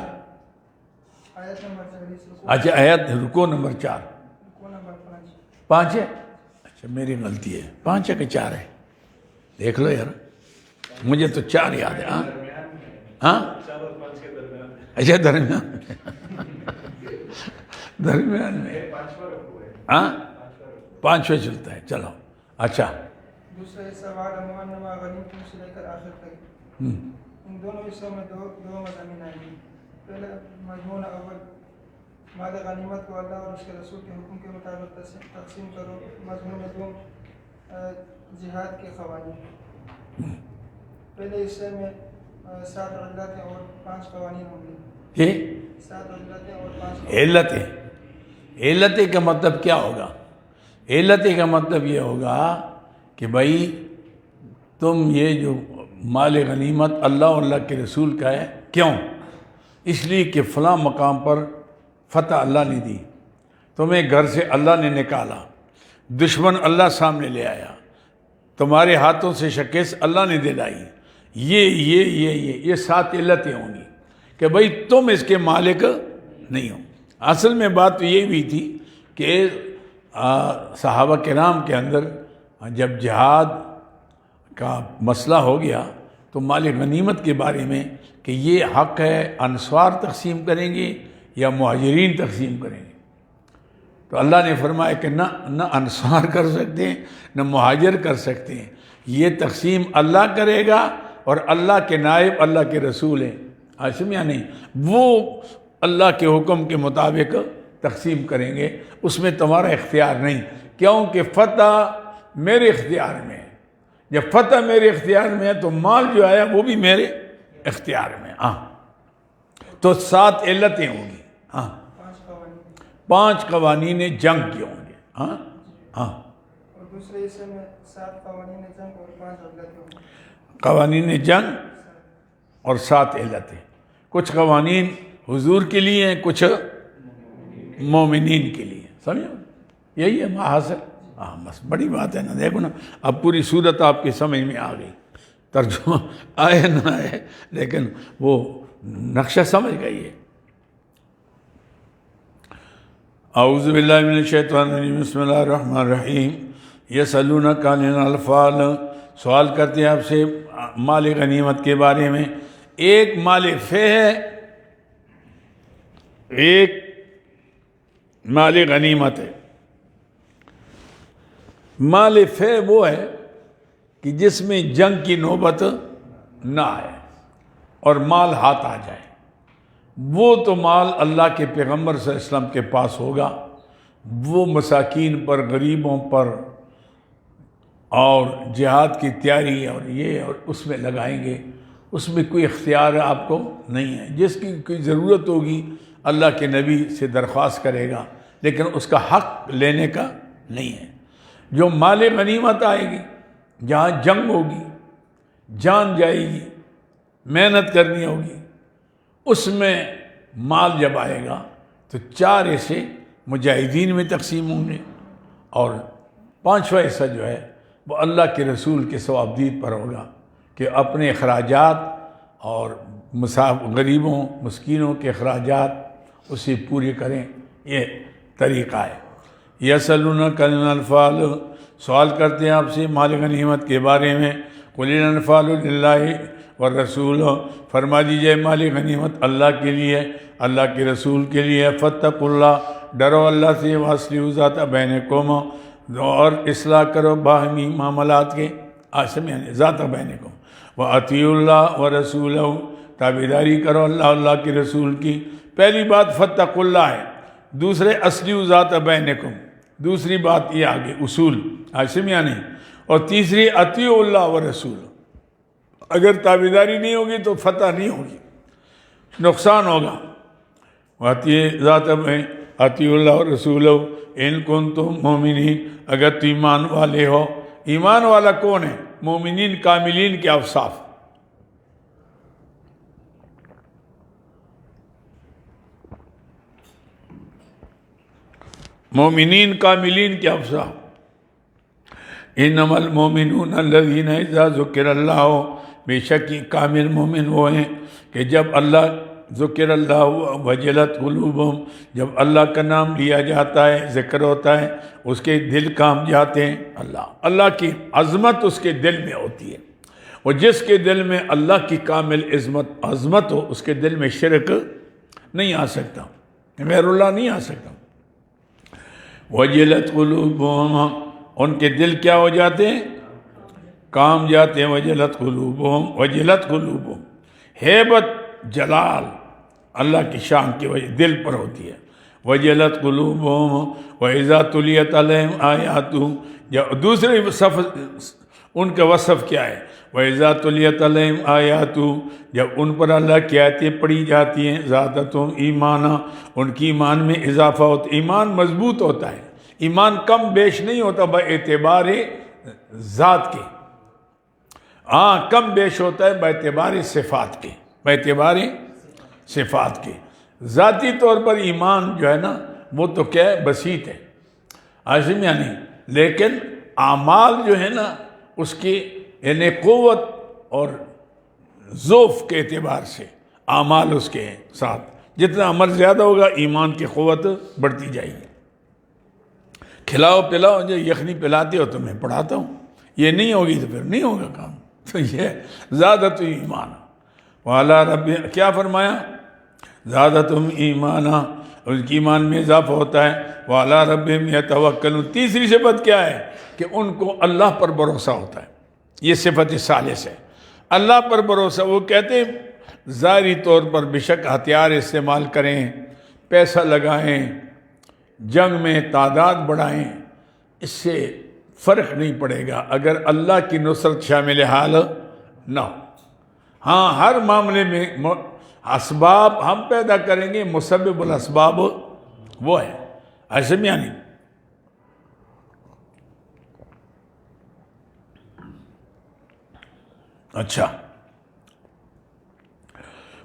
آیت نمبر 40 رکوع. اچھا، آیت رکوع نمبر 4. رکوع نمبر 5. 5 ہے؟ اچھا میری غلطی ہے، 5 ہے کہ 4 ہے؟ دیکھ لو یار، مجھے تو 4 یاد ہے. ہاں اچھا، درمیان میں. ہاں 5 چلتا ہے. چلو اچھا. دوسرا حصہ وَاعْلَمُوا أَنَّمَا غَنِمْتُم سے لے کر آخر تک. ان دونوں حصوں میں دو مضامین آئیں گے. پہلا مضمون اول، مال غنیمت کو اللہ اور اس کے رسول کے حکم کے مطابق تقسیم کرو. مضمون دوم، جہاد کے قوانین. پہلے حصے میں 7 علتیں اور 5 قوانین ہوں گے. 7 علتیں اور 5 قوانین. علتیں کا مطلب کیا ہوگا؟ علتیں کا مطلب یہ ہوگا کہ بھائی تم یہ جو مال غنیمت اللہ اور اللہ کے رسول کا ہے، کیوں؟ اس لیے کہ فلاں مقام پر فتح اللہ نے دی، تمہیں گھر سے اللہ نے نکالا، دشمن اللہ سامنے لے آیا، تمہارے ہاتھوں سے شکست اللہ نے دلائی. یہ 7 علتیں ہوں گی کہ بھائی تم اس کے مالک نہیں ہو. اصل میں بات تو یہ بھی تھی کہ صحابہ کرام کے اندر جب جہاد کا مسئلہ ہو گیا تو مال غنیمت کے بارے میں کہ یہ حق ہے انصار تقسیم کریں گے یا مہاجرین تقسیم کریں گے، تو اللہ نے فرمایا کہ نہ انصار کر سکتے ہیں نہ مہاجر کر سکتے ہیں، یہ تقسیم اللہ کرے گا اور اللہ کے نائب اللہ کے رسول ہیں. آسمیہ نہیں، وہ اللہ کے حکم کے مطابق تقسیم کریں گے، اس میں تمہارا اختیار نہیں، کیونکہ فتح میرے اختیار میں ہے. جب فتح میرے اختیار میں ہے تو مال جو آیا وہ بھی میرے اختیار میں. تو 7 علتیں ہوں گی. 5 قوانین جنگ کے ہوں گے. اور دوسرے حصے میں 7 قوانین جنگ اور 5 علتیں ہوں گی. قوانین جنگ اور 7 علتیں. کچھ قوانین حضور کے لیے ہیں، کچھ مومنین کے لیے. سمجھو، یہی ہے حاصل. بس بڑی بات ہے نا. دیکھو نا، اب پوری صورت آپ کی سمجھ میں آ گئی. ترجمہ آئے نہ آئے لیکن وہ نقشہ سمجھ گئی ہے. اعوذ باللہ من الشیطان الرجیم، بسم اللہ الرحمن الرحیم. یسألونک عن الانفال، سوال کرتے ہیں آپ سے مال غنیمت کے بارے میں. ایک مال فے ہے، ایک مال غنیمت ہے. مال فے وہ ہے کہ جس میں جنگ کی نوبت نہ آئے اور مال ہاتھ آ جائے. وہ تو مال اللہ کے پیغمبر صلی اللہ علیہ وسلم کے پاس ہوگا، وہ مساکین پر، غریبوں پر اور جہاد کی تیاری اور یہ اور اس میں لگائیں گے. اس میں کوئی اختیار آپ کو نہیں ہے. جس کی کوئی ضرورت ہوگی اللہ کے نبی سے درخواست کرے گا، لیکن اس کا حق لینے کا نہیں ہے. جو مال غنیمت آئے گی، جہاں جنگ ہوگی، جان جائے گی، محنت کرنی ہوگی، اس میں مال جب آئے گا تو 4 حصے مجاہدین میں تقسیم ہوں گے اور 5واں حصہ جو ہے وہ اللہ کے رسول کے ثوابدید پر ہوگا کہ اپنے اخراجات اور غریبوں مسکینوں کے اخراجات اسے پورے کریں. یہ طریقہ ہے. یسألونک عن الانفال، سوال کرتے ہیں آپ سے مال غنیمت کے بارے میں. قل الانفال للہ والرسول فرما دیجئے مال غنیمت اللہ کے لیے، اللہ کے رسول کے لیے، فاتقوا اللہ ڈرو اللہ سے، واصلحوا ذات بینکم اور اصلاح کرو باہمی معاملات کے ذات بینکم، واطیعوا اللہ ورسولہ تابعداری کرو اللہ کے رسول کی۔ پہلی بات فاتقوا اللہ ہے، دوسرے اصلحوا ذات بینکم، دوسری بات یہ آگے اصول نہیں، اور تیسری اطیعوا اللہ ورسول۔ اگر تابعداری نہیں ہوگی تو فتح نہیں ہوگی، نقصان ہوگا۔ اطیعوا اللہ ورسولہ ان کنتم مومنین، اگر تو ایمان والے ہو۔ ایمان والا کون ہے؟ مومنین کاملین کے اوصاف۔ مومنین کاملین کے اوصاف، انما المومنون الذین اذا ذکر اللہ، بے شک کامل مومن وہ ہیں کہ جب اللہ ذکر اللہ وجلت قلوبہم، جب اللہ کا نام لیا جاتا ہے، ذکر ہوتا ہے، اس کے دل کام جاتے ہیں۔ اللہ کی عظمت اس کے دل میں ہوتی ہے، اور جس کے دل میں اللہ کی کامل عظمت ہو، اس کے دل میں شرک نہیں آ سکتا، غیر اللہ نہیں آ سکتا۔ وجلت قلوبہم، ان کے دل کیا ہو جاتے ہیں؟ کام جاتے ہیں۔ وجلت قلوبہم، ہیبت جلال اللہ کی شان کی وجہ دل پر ہوتی ہے۔ وجلت قلوبہم وَإِذَا تُلِيَتْ عَلَيْهِمْ آیاتُ، دوسرے ان کا وصف کیا ہے؟ وَإِذَا تُلِيَتْ عَلَيْهِمْ آیاتُ، جب ان پر اللہ کی آیتیں پڑھی جاتی ہیں، زادتہم ایمانا، ان کی ایمان میں اضافہ ہوتا ہے، ایمان مضبوط ہوتا ہے، ایمان کم بیش نہیں ہوتا با اعتبار ذات کے، ہاں کم بیش ہوتا ہے با اعتبار صفات کے، با اعتبار صفات کے۔ ذاتی طور پر ایمان جو ہے نا وہ تو کیا ہے؟ بسیط ہے، عظیم یعنی، لیکن اعمال جو ہے نا اس کی یعنی قوت اور ضعف کے اعتبار سے اعمال اس کے ساتھ جتنا عمل زیادہ ہوگا ایمان کی قوت بڑھتی جائے گی۔ کھلاؤ پلاؤ، جو یخنی پلاتے ہو تو میں پڑھاتا ہوں، یہ نہیں ہوگی تو پھر نہیں ہوگا کام۔ تو یہ زیادت ایمان والا رب، کیا فرمایا؟ زادتہم ایمانا، ان کی ایمان میں اضافہ ہوتا ہے۔ والا ربہم یتوکلون، تیسری صفت کیا ہے؟ کہ ان کو اللہ پر بھروسہ ہوتا ہے، یہ صفت ثالث ہے، اللہ پر بھروسہ۔ وہ کہتے ہیں ظاہری طور پر بے شک ہتھیار استعمال کریں، پیسہ لگائیں، جنگ میں تعداد بڑھائیں، اس سے فرق نہیں پڑے گا اگر اللہ کی نصرت شامل حال نہ ہو۔ ہاں ہر معاملے میں اسباب ہم پیدا کریں گے، مسبب الاسباب وہ ہے، ایسے میں نہیں۔ اچھا،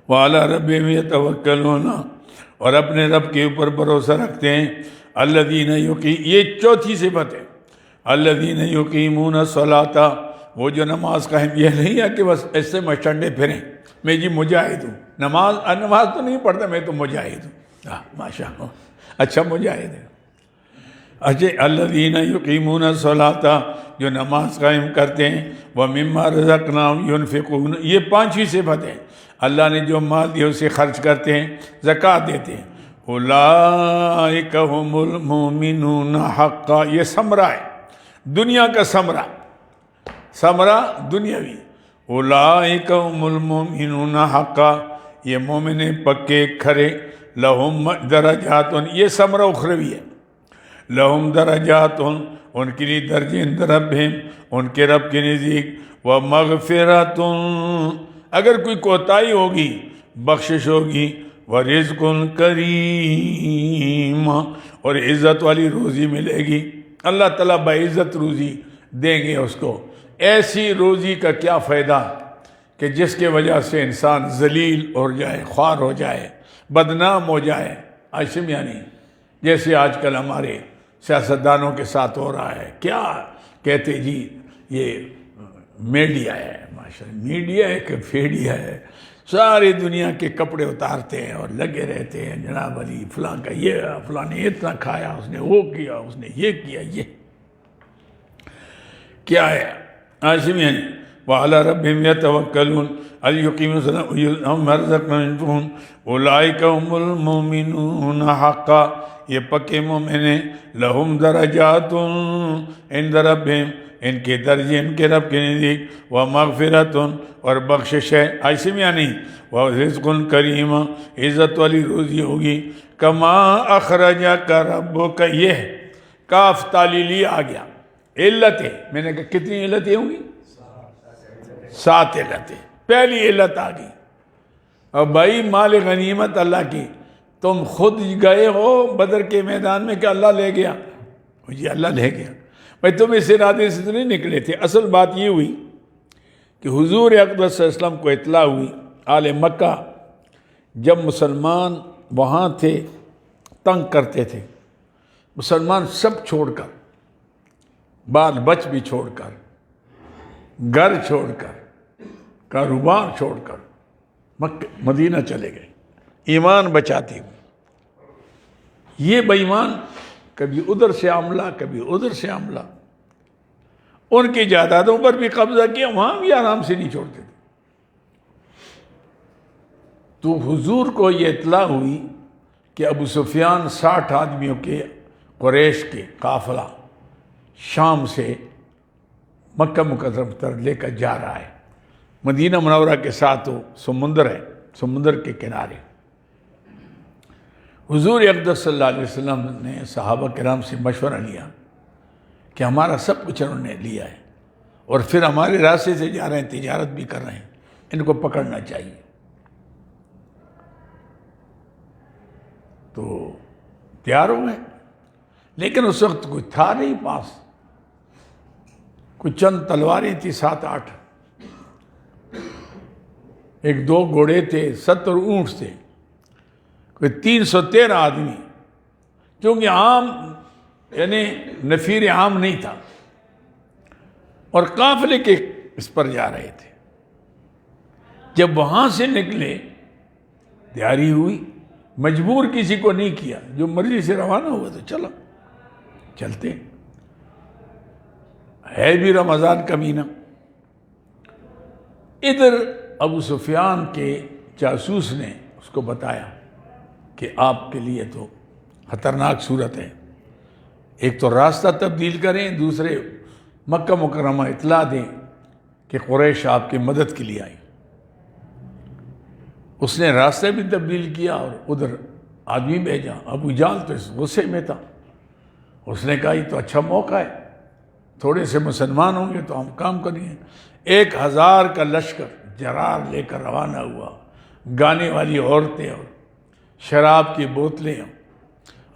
وَعَلَىٰ رَبِّهِمْ يَتَوَكَّلُونَ، اور اپنے رب کے اوپر بھروسہ رکھتے ہیں۔ الَّذِينَ یہ چوتھی صفت ہے، الَّذِينَ يُقِيمُونَ الصَّلَاةَ، وہ جو نماز قائم، یہ نہیں ہے کہ بس ایسے مچھنڈے پھریں، میں جی مجاہد ہوں، نماز تو نہیں پڑھتا، میں تو مجاہد ہوں، ماشاء اللہ، اچھا مجاہد ہے۔ اچھا، الذین یقیمون الصلاۃ، جو نماز قائم کرتے ہیں، ومما رزقناہم ینفقون، یہ پانچویں صفت ہے، اللہ نے جو مال دیا اسے خرچ کرتے ہیں، زکوٰۃ دیتے ہیں۔ اولئک ھم المؤمنون حقا، یہ ثمرہ ہے، دنیا کا ثمرہ دنیاوی۔ اولئک ھم المؤمنون حقا، یہ مومن پکے کھرے، لہم درجات، یہ ثمرہ اخروی ہے، لہم درجات، ان کے لیے درجے عند ربہم، ان کے رب کے نزدیک، ومغفرۃ، اگر کوئی کوتاہی ہوگی بخشش ہوگی، ورزق کریم، اور عزت والی روزی ملے گی، اللہ تعالیٰ بعزت روزی دیں گے اس کو۔ ایسی روزی کا کیا فائدہ کہ جس کے وجہ سے انسان ذلیل ہو جائے، خوار ہو جائے، بدنام ہو جائے، عاشم یعنی جیسے آج کل ہمارے سیاستدانوں کے ساتھ ہو رہا ہے، کیا کہتے جی یہ میڈیا ہے، ماشاءاللہ میڈیا ہے کہ فیڈیا ہے، ساری دنیا کے کپڑے اتارتے ہیں اور لگے رہتے ہیں، جناب علی فلاں کا یہ، فلاں نے اتنا کھایا، اس نے وہ کیا، اس نے یہ کیا، یہ کیا ہے عاشم یعنی وعلى ربهم يتوكلون اليقيمون الصلاة ومما رزقناهم ينفقون اولئك هم المؤمنون حقا، یہ پکے مومن ہیں، لہم درجات عند ربہم، ان کے درجے ان کے رب کے نزدیک، ومغفرۃ اور بخشش ہے، ایسے میں نہیں، ورزق کریم، عزت والی روزی ہوگی، کما اخرجک ربک، یہ کاف تعلیلی آ گیا، علتیں، میں نے کہا کتنی علتیں ہوں گی؟ 7 علتیں، پہلی علت آ گئی، اور بھائی مال غنیمت اللہ کی، تم خود گئے ہو بدر کے میدان میں کہ اللہ لے گیا؟ جی اللہ لے گیا، بھائی تم اس ارادے سے تو نہیں نکلے تھے۔ اصل بات یہ ہوئی کہ حضور اقدس صلی اللہ علیہ وسلم کو اطلاع ہوئی، آل مکہ جب مسلمان وہاں تھے تنگ کرتے تھے، مسلمان سب چھوڑ کر، بال بچ بھی چھوڑ کر، گھر چھوڑ کر، کاروبار چھوڑ کر مدینہ چلے گئے ایمان بچاتے ہوئے۔ یہ بے ایمان کبھی ادھر سے حملہ کبھی ادھر سے حملہ، ان کی جائیدادوں پر بھی قبضہ کیا، وہاں بھی آرام سے نہیں چھوڑتے تھے۔ تو حضور کو یہ اطلاع ہوئی کہ ابو سفیان 60 آدمیوں کے قریش کے قافلہ شام سے مکہ مکرمہ تر لے کر جا رہا ہے، مدینہ منورہ کے ساتھ وہ سمندر ہے، سمندر کے کنارے۔ حضور اقدس صلی اللہ علیہ وسلم نے صحابہ کرام سے مشورہ لیا کہ ہمارا سب کچھ انہوں نے لیا ہے اور پھر ہمارے راستے سے جا رہے ہیں، تجارت بھی کر رہے ہیں، ان کو پکڑنا چاہیے۔ تو تیار ہو گئے، لیکن اس وقت کوئی تھا نہیں پاس، کچھ چند تلواریں تھی 7-8، 1-2 گھوڑے تھے، 70 اونٹ تھے، کوئی 313 آدمی، چونکہ عام یعنی نفیر عام نہیں تھا، اور قافلے کے اس پر جا رہے تھے۔ جب وہاں سے نکلے تیاری ہوئی، مجبور کسی کو نہیں کیا، جو مرضی سے روانہ ہوا تو چلا، چلتے ہے بھی رمضان کا مہینہ۔ ادھر ابو سفیان کے جاسوس نے اس کو بتایا کہ آپ کے لیے تو خطرناک صورت ہے، ایک تو راستہ تبدیل کریں، دوسرے مکہ مکرمہ اطلاع دیں کہ قریش آپ کی مدد کے لیے آئی۔ اس نے راستہ بھی تبدیل کیا اور ادھر آدمی بھیجا۔ ابو جہل تو اس غصے میں تھا، اس نے کہا یہ تو اچھا موقع ہے، تھوڑے سے مسلمان ہوں گے تو ہم کام کریں گے۔ 1000 کا لشکر جرار لے کر روانہ ہوا، گانے والی عورتیں اور شراب کی بوتلیں،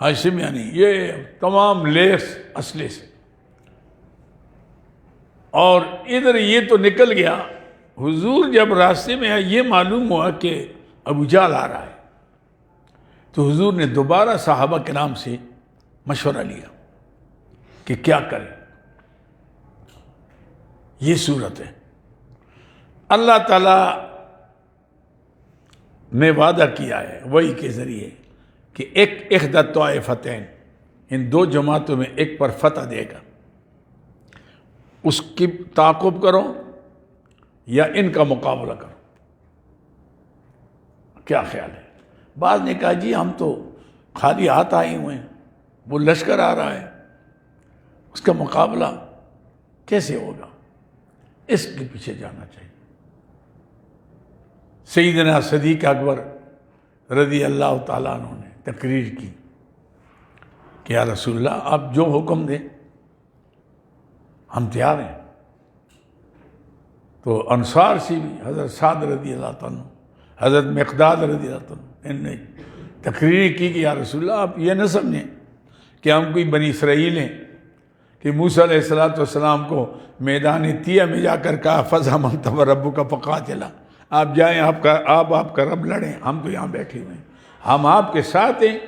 ہاشم یعنی یہ تمام لیس اسلحے سے، اور ادھر یہ تو نکل گیا۔ حضور جب راستے میں آئے، یہ معلوم ہوا کہ ابو جہل آ رہا ہے، تو حضور نے دوبارہ صحابہ کرام سے مشورہ لیا کہ کیا کریں۔ یہ صورت ہے، اللہ تعالیٰ نے وعدہ کیا ہے وحی کے ذریعے کہ ایک احدی الطائفتین، ان 2 جماعتوں میں ایک پر فتح دے گا، اس کی تعاقب کرو یا ان کا مقابلہ کرو۔ کیا خیال ہے؟ بعض نے کہا جی ہم تو خالی ہاتھ آئے ہوئے ہیں، وہ لشکر آ رہا ہے، اس کا مقابلہ کیسے ہوگا؟ اس کے پیچھے جانا چاہیے۔ سیدنا صدیق اکبر رضی اللہ تعالیٰ عنہ نے تقریر کی کہ یا رسول اللہ آپ جو حکم دیں ہم تیار ہیں۔ تو انصار سے بھی حضرت سعد رضی اللہ عنہ، حضرت مقداد رضی اللہ عنہ، ان نے تقریر کی کہ یا رسول اللہ آپ یہ نہ سمجھیں کہ ہم کوئی بنی اسرائیل ہیں کہ موسیٰ علیہ السلام کو میدان طیہ میں جا کر کہا فَاذْهَبْ أَنْتَ وَرَبُّكَ فَقَاتِلَا، آپ جائیں آپ کا رب لڑیں، ہم تو یہاں بیٹھے ہوئے ہیں، ہم آپ کے ساتھ ہیں،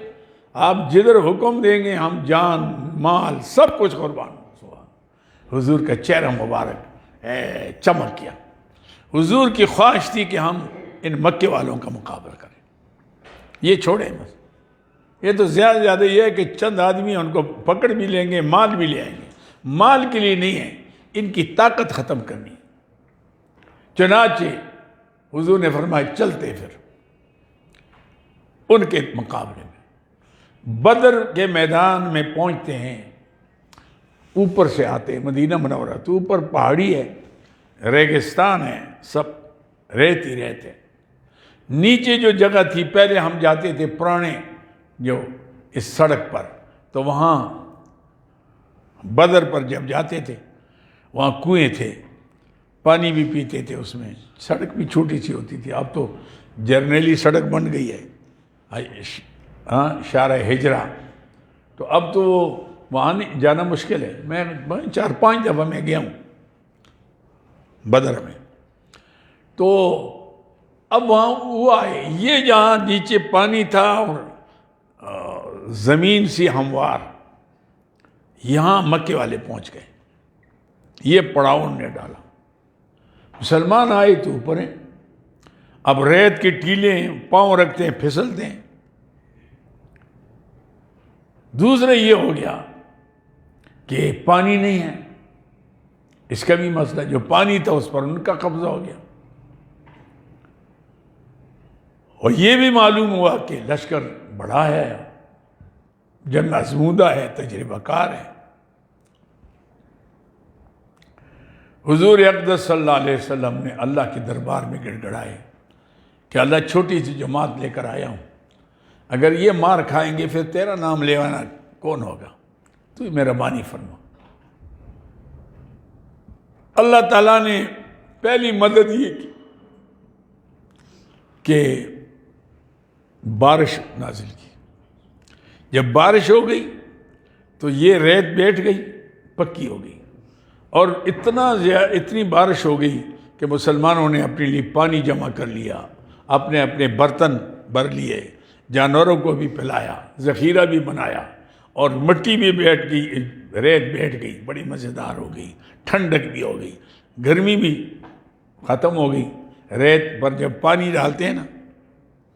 آپ جدھر حکم دیں گے ہم جان مال سب کچھ قربان۔ حضور کا چہرہ مبارک چمک گیا۔ حضور کی خواہش تھی کہ ہم ان مکے والوں کا مقابلہ کریں، یہ چھوڑیں بس، یہ تو زیادہ زیادہ یہ ہے کہ چند آدمی ان کو پکڑ بھی لیں گے، مال بھی لے آئیں گے، مال کے لیے نہیں ہے، ان کی طاقت ختم کرنی ہے۔ چنانچہ حضور نے فرمایا چلتے پھر ان کے مقابلے میں بدر کے میدان میں پہنچتے ہیں، اوپر سے آتے ہیں مدینہ منورہ، تو اوپر پہاڑی ہے، ریگستان ہے، سب ریت ہی ریت ہے۔ نیچے جو جگہ تھی پہلے ہم جاتے تھے پرانے جو اس سڑک پر، تو وہاں بدر پر جب جاتے تھے وہاں کنویں تھے، پانی بھی پیتے تھے اس میں، سڑک بھی چھوٹی سی ہوتی تھی۔ اب تو جرنیلی سڑک بن گئی ہے، ہاں شارع ہجرہ، تو اب تو وہاں جانا مشکل ہے۔ میں 4-5 دفعہ میں گیا ہوں بدر میں، تو اب وہاں ہوا ہے یہ جہاں نیچے پانی تھا اور زمین سی ہموار، یہاں مکے والے پہنچ گئے، یہ پڑاؤ نے ڈالا، مسلمان آئے تو اوپر ہیں، اب ریت کے ٹیلے پاؤں رکھتے ہیں پھسلتے ہیں۔ دوسرا یہ ہو گیا کہ پانی نہیں ہے، اس کا بھی مسئلہ، جو پانی تھا اس پر ان کا قبضہ ہو گیا، اور یہ بھی معلوم ہوا کہ لشکر بڑا ہے، جنگ آزمودہ ہے، تجربہ کار ہے۔ حضور اقدس صلی اللہ علیہ وسلم نے اللہ کے دربار میں گڑ گڑائے کہ اللہ چھوٹی سی جماعت لے کر آیا ہوں، اگر یہ مار کھائیں گے پھر تیرا نام لیوانا کون ہوگا، تو مہربانی فرما۔ اللہ تعالیٰ نے پہلی مدد یہ کی کہ بارش نازل کی، جب بارش ہو گئی تو یہ ریت بیٹھ گئی، پکی ہو گئی، اور اتنی بارش ہو گئی کہ مسلمانوں نے اپنے لیے پانی جمع کر لیا، اپنے اپنے برتن بھر لیے، جانوروں کو بھی پلایا، ذخیرہ بھی بنایا، اور مٹی بھی بیٹھ گئی، ریت بیٹھ گئی، بڑی مزیدار ہو گئی، ٹھنڈک بھی ہو گئی، گرمی بھی ختم ہو گئی۔ ریت پر جب پانی ڈالتے ہیں نا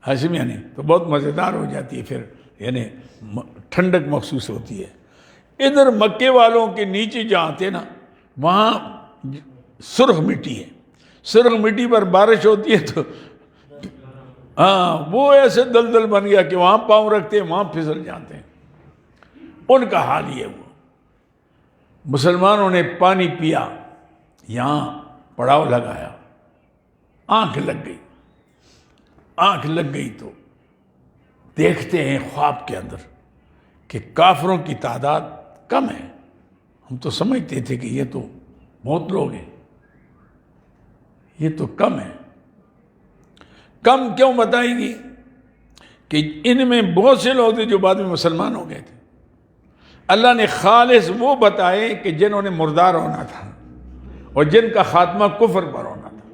ہاشم یعنی تو بہت مزیدار ہو جاتی ہے، پھر یعنی ٹھنڈک محسوس ہوتی ہے۔ ادھر مکے والوں کے نیچے جہاں تھے نا وہاں سرخ مٹی ہے، سرخ مٹی پر بارش ہوتی ہے تو ہاں وہ ایسے دلدل بن گیا کہ وہاں پاؤں رکھتے ہیں وہاں پھسل جاتے ہیں، ان کا حال یہ ہوا۔ مسلمانوں نے پانی پیا، یہاں پڑاؤ لگایا، آنکھ لگ گئی، آنکھ لگ گئی تو دیکھتے ہیں خواب کے اندر کہ کافروں کی تعداد کم ہے۔ ہم تو سمجھتے تھے کہ یہ تو بہت لوگ ہیں، یہ تو کم ہے۔ کم کیوں بتائیں گی کہ ان میں بہت سے لوگ تھے جو بعد میں مسلمان ہو گئے تھے۔ اللہ نے خالص وہ بتائے کہ جنہوں نے مردار ہونا تھا اور جن کا خاتمہ کفر پر ہونا تھا،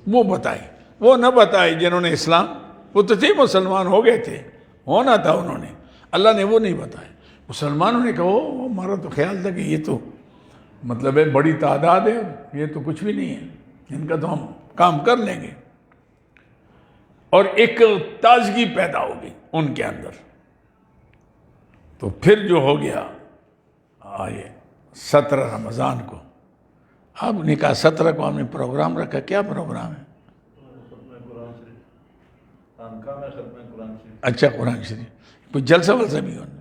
وہ بتائے، وہ نہ بتائے جنہوں نے اسلام، وہ تو تھے مسلمان ہو گئے تھے، ہونا تھا انہوں نے، اللہ نے وہ نہیں بتائے۔ مسلمانوں نے کہا ہمارا تو خیال تھا کہ یہ تو مطلب ہے بڑی تعداد ہے، یہ تو کچھ بھی نہیں ہے، ان کا تو ہم کام کر لیں گے، اور ایک تازگی پیدا ہو گئی ان کے اندر۔ تو پھر جو ہو گیا آئے 17 رمضان کو، اب نے کہا 17 کو ہم نے پروگرام رکھا۔ کیا پروگرام ہے؟ اچھا قرآن شریف، کوئی جلسہ ولسہ بھی ہونا،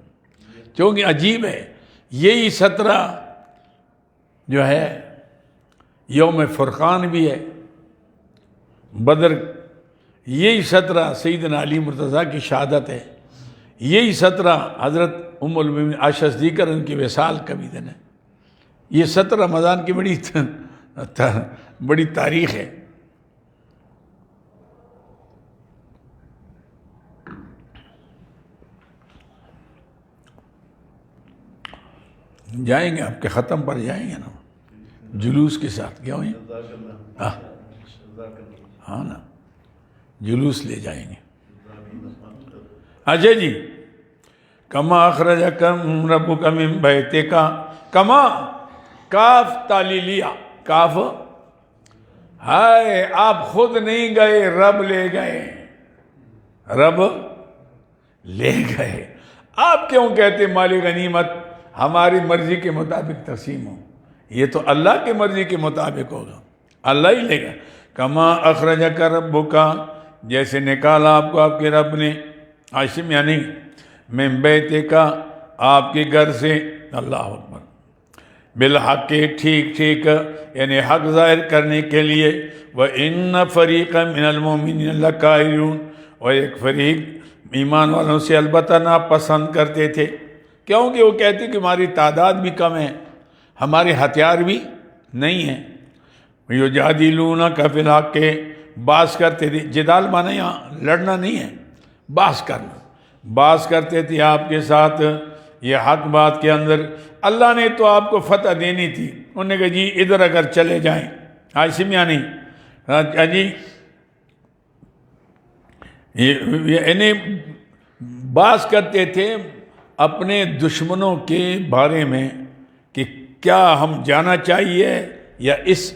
کیونکہ عجیب ہے یہی 17 جو ہے یوم فرقان بھی ہے، بدر، یہی 17 سیدنا علی مرتضیٰ کی شہادت ہے، یہی 17 حضرت ام المومنین عائشہ صدیقہ ان کی وصال کا بھی دن ہے۔ یہ 17 رمضان کی بڑی تاریخ ہے۔ جائیں گے آپ کے ختم پر جائیں گے نا جلوس کے ساتھ، کیا ہوئیں؟ ہاں نا جلوس لے جائیں گے۔ اچھا جی، کما اخرجکم ربک من بیتک، کما کاف تعلیلیہ، کاف ہائے آپ خود نہیں گئے، رب لے گئے، رب لے گئے۔ آپ کیوں کہتے مال غنیمت ہماری مرضی کے مطابق تقسیم ہو؟ یہ تو اللہ کی مرضی کے مطابق ہوگا، اللہ ہی لے گا، کما اخرجک ربک، جیسے نکالا آپ کو آپ کے رب نے، عاشم یعنی من بیتک، آپ کے گھر سے، اللہ اکبر، بالحق، ٹھیک ٹھیک، یعنی حق ظاہر کرنے کے لیے، وَإِنَّ فَرِيقًا مِّنَ الْمُؤْمِنِينَ لَكَارِهُونَ، اور ایک فریق ایمان والوں سے البتہ ناپسند کرتے تھے، کیونکہ وہ کہتے کہ ہماری تعداد بھی کم ہے، ہمارے ہتھیار بھی نہیں ہیں۔ یجادلونک فی الحق، باز کرتے تھے، جدال مانا یہاں لڑنا نہیں ہے، باز کرنا، باز کرتے تھے آپ کے ساتھ یہ حق بات کے اندر۔ اللہ نے تو آپ کو فتح دینی تھی، انہوں نے کہا جی ادھر اگر چلے جائیں، عاشم یعنی جی انہیں باز کرتے تھے اپنے دشمنوں کے بارے میں کہ کیا ہم جانا چاہیے یا اس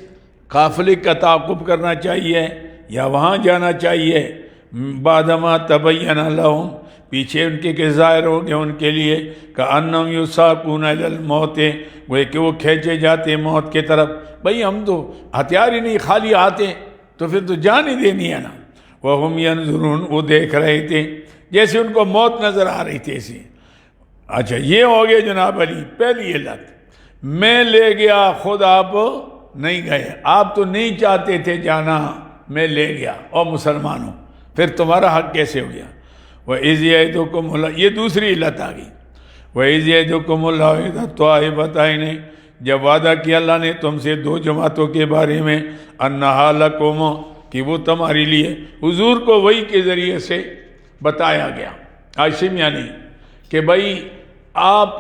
قافلے کا تعاقب کرنا چاہیے یا وہاں جانا چاہیے۔ بعدما تبین لہم، پیچھے ان کے کہ ظاہر ہو گیا ان کے لیے، کأنہم یساقون الی الموت، وہ کہ وہ کھینچے جاتے موت کی طرف۔ بھئی ہم تو ہتھیار ہی نہیں، خالی آتے تو پھر تو جان ہی دینی ہے نا۔ وہم ینظرون، وہ دیکھ رہے تھے جیسے ان کو موت نظر آ رہی تھی ایسی۔ اچھا یہ ہو گیا جناب علی پہلی علت، میں لے گیا خود آپ نہیں گئے، آپ تو نہیں چاہتے تھے جانا، میں لے گیا، اور مسلمانوں پھر تمہارا حق کیسے ہو گیا؟ وَإِذْ يَعِدُكُمُ اللَّهُ، یہ دوسری علت آ گئی، وَإِذْ يَعِدُكُمُ اللَّهُ إِحْدَى الطَّائِفَتَيْنِ، جب وعدہ کیا اللہ نے تم سے دو جماعتوں کے بارے میں، أَنَّهَا لَكُمْ، کہ وہ تمہاری لیے، حضور کو وحی کے ذریعے سے بتایا گیا، عاشم یعنی کہ بھائی آپ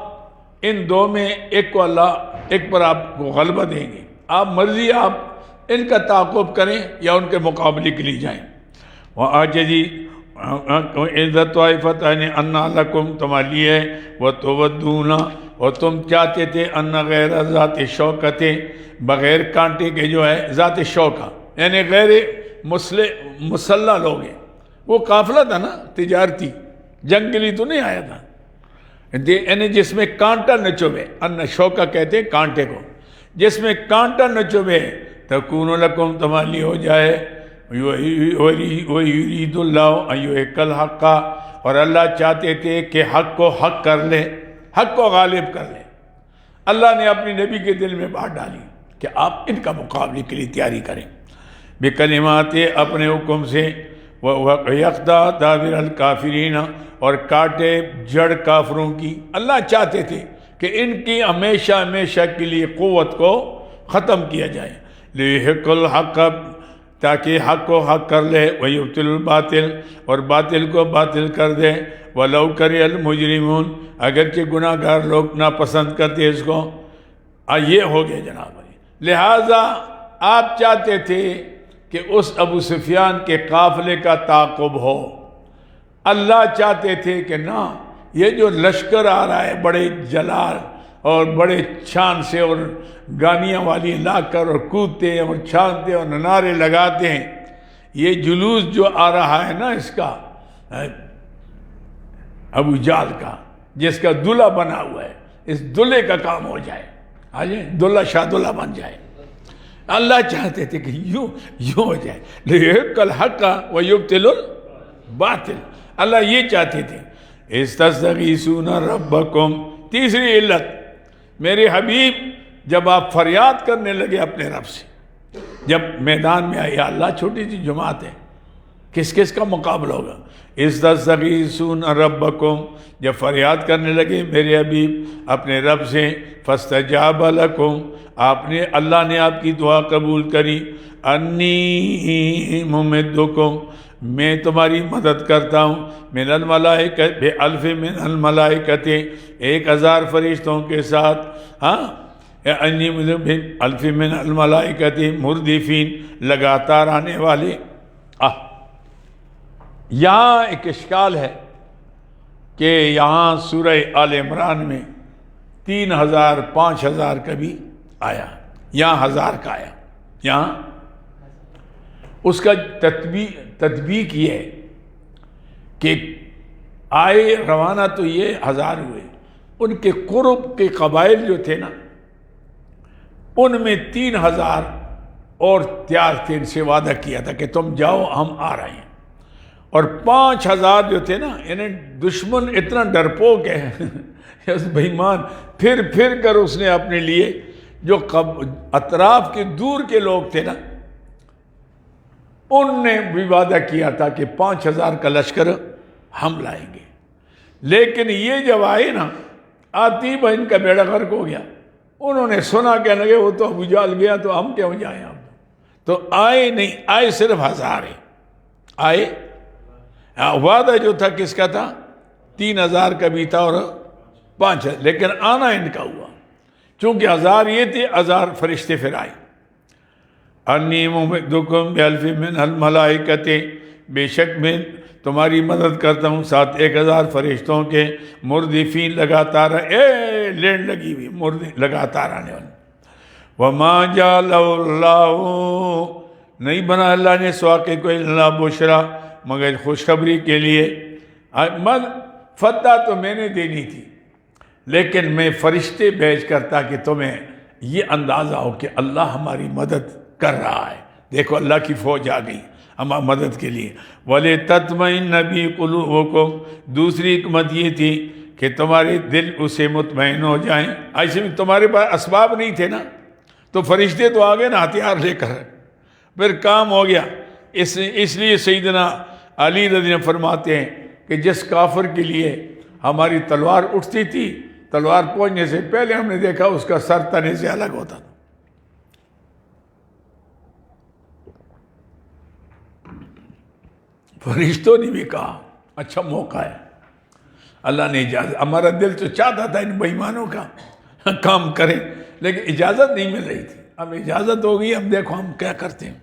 ان دو میں ایک کو اللہ ایک پر آپ کو غلبہ دیں گے، آپ مرضی آپ ان کا تعاقب کریں یا ان کے مقابلے کے لیے جائیں۔ وَآجَزِي عِزَّتُ طَائِفَتَيْنِ أَنَّ لَكُمْ، تمہارے لیے، وَتُوَدُّونَ، اور تم چاہتے تھے، أَنَّ غَيْرَ ذَاتِ شَوْكَةٍ، بغیر کانٹے کے جو ہے ذات شوکہ، یعنی غیر مسلح لوگ ہیں، وہ قافلہ تھا نا تجارتی، جنگ کے لیے تو نہیں آیا تھا، یعنی جس میں کانٹا نہ چبھے، ان شوکہ کہتے ہیں کانٹے کو، جس میں کانٹا نہ چبھے، تکون لکم، تمہارے لیے ہو جائے، وَيُرِيدُ اللَّهُ أَن يُحِقَّ الْحَقَّ، اور اللہ چاہتے تھے کہ حق کو حق کر لے، حق کو غالب کر لے۔ اللہ نے اپنی نبی کے دل میں بات ڈالی کہ آپ ان کا مقابلے کے لیے تیاری کریں، بکلمات، اپنے حکم سے، وَيَقْطَعَ دَابِرَ الْكَافِرِينَ، اور کاٹے جڑ کافروں کی۔ اللہ چاہتے تھے کہ ان کی ہمیشہ ہمیشہ کے لیے قوت کو ختم کیا جائے، لِيُحِقَّ الْحَقَّ، تاکہ حق کو حق کر لے، وَيُبْطِلُ الْبَاطِلَ، اور باطل کو باطل کر دے، وَلَوْ كَرِهَ الْمُجْرِمُونَ، اگرچہ گناہ گار لوگ ناپسند کرتے اس کو۔ یہ ہو گیا جناب علی، لہٰذا آپ چاہتے تھے کہ اس ابو سفیان کے قافلے کا تعاقب ہو، اللہ چاہتے تھے کہ نہ، یہ جو لشکر آ رہا ہے بڑے جلال اور بڑے شان سے، اور گانیاں والی لا کر اور کودتے ہیں اور چھانتے اور نعرے لگاتے ہیں، یہ جلوس جو آ رہا ہے نا اس کا، ابو جہل کا، جس کا دلہا بنا ہوا ہے، اس دلہے کا کام ہو جائے، دلہا شاہ دلہا بن جائے۔ اللہ چاہتے تھے کہ یوں ہو جائے، لِيُحِقَّ الْحَقَّ وَيُبْطِلُ الْبَاطِلَ، اللہ یہ چاہتے تھے۔ اِسْتَسْتَغِیثُونَ رَبَّکُمْ، تیسری علت، میرے حبیب جب آپ فریاد کرنے لگے اپنے رب سے، جب میدان میں آئے، یا اللہ چھوٹی سی جماعت ہے، کس کس کا مقابلہ ہوگا؟ اِسْتَسْتَغِیثُونَ رَبَّکُمْ، جب فریاد کرنے لگے میرے حبیب اپنے رب سے، فَاسْتَجَابَ لَكُمْ، اللہ نے آپ کی دعا قبول کری، انی ممدکم، میں تمہاری مدد کرتا ہوں، من الملائکہ بِأَلْفٍ مِّنَ الْمَلَائِکَةِ، 1000 فرشتوں کے ساتھ، انی بِأَلْفٍ مِّنَ الْمَلَائِکَةِ مُرْدِفِينَ، لگاتار آنے والے۔ یہاں ایک اشکال ہے کہ یہاں سورہ آل عمران میں 3000 5000 کا بھی آیا، یہاں 1000 کا آیا، یہاں اس کا تطبیق یہ ہے کہ آئے روانہ تو یہ 1000 ہوئے، ان کے قرب کے قبائل جو تھے نا، ان میں 3000 اور تیار تھے، ان سے وعدہ کیا تھا کہ تم جاؤ ہم آ رہے ہیں. اور 5,000 جو تھے نا، انہیں دشمن اتنا ڈرپوک ہے اس بےایمان پھر کر اس نے اپنے لیے جو اطراف کے دور کے لوگ تھے نا، ان نے بھی وعدہ کیا تھا کہ 5,000 کا لشکر ہم لائیں گے. لیکن یہ جب آئے نا، آتی بہ ان کا بیڑا غرق ہو گیا. انہوں نے سنا کہ لگے وہ تو ابو جہل گیا تو ہم کیوں جائیں اب. تو آئے نہیں، آئے صرف 1,000 ہیں. آئے وعدہ جو تھا کس کا تھا؟ 3,000 کا بھی تھا اور 5,000، لیکن آنا ان کا ہوا. چونکہ 1,000 یہ تھے، 1,000 فرشتے پھر آئے. انی ممدکم بِأَلْفٍ مِّنَ الْمَلَائِکَةِ، بے شک میں تمہاری مدد کرتا ہوں ساتھ 1,000 فرشتوں کے، مردفین لگاتار لینڈ لگی ہوئی، لگاتار آنے والے. وَمَا جَعَلَهُ اللَّهُ، نہیں بنا اللہ نے اس واقعے کو الا بشرا، مگر خوشخبری کے لیے. فتح تو میں نے دینی تھی، لیکن میں فرشتے بھیج کرتا کہ تمہیں یہ اندازہ ہو کہ اللہ ہماری مدد کر رہا ہے. دیکھو اللہ کی فوج آ گئی ہماری مدد کے لیے. وَلِتَطْمَئِنَّ بِهِ قُلُوبُكُمْ، دوسری حکمت یہ تھی کہ تمہارے دل اسے مطمئن ہو جائیں. ایسے میں تمہارے پاس اسباب نہیں تھے نا، تو فرشتے تو آگے نا ہتھیار لے کر، پھر کام ہو گیا. اس لیے سیدنا علی رضی اللہ عنہ فرماتے ہیں کہ جس کافر کے لیے ہماری تلوار اٹھتی تھی، تلوار پہنچنے سے پہلے ہم نے دیکھا اس کا سر تنے سے الگ ہوتا تھا. فرشتوں نے بھی کہا اچھا موقع ہے، اللہ نے اجازت. ہمارا دل تو چاہتا تھا ان بےایمانوں کا کام کریں، لیکن اجازت نہیں مل رہی تھی. اب اجازت ہو گئی، اب دیکھو ہم کیا کرتے ہیں.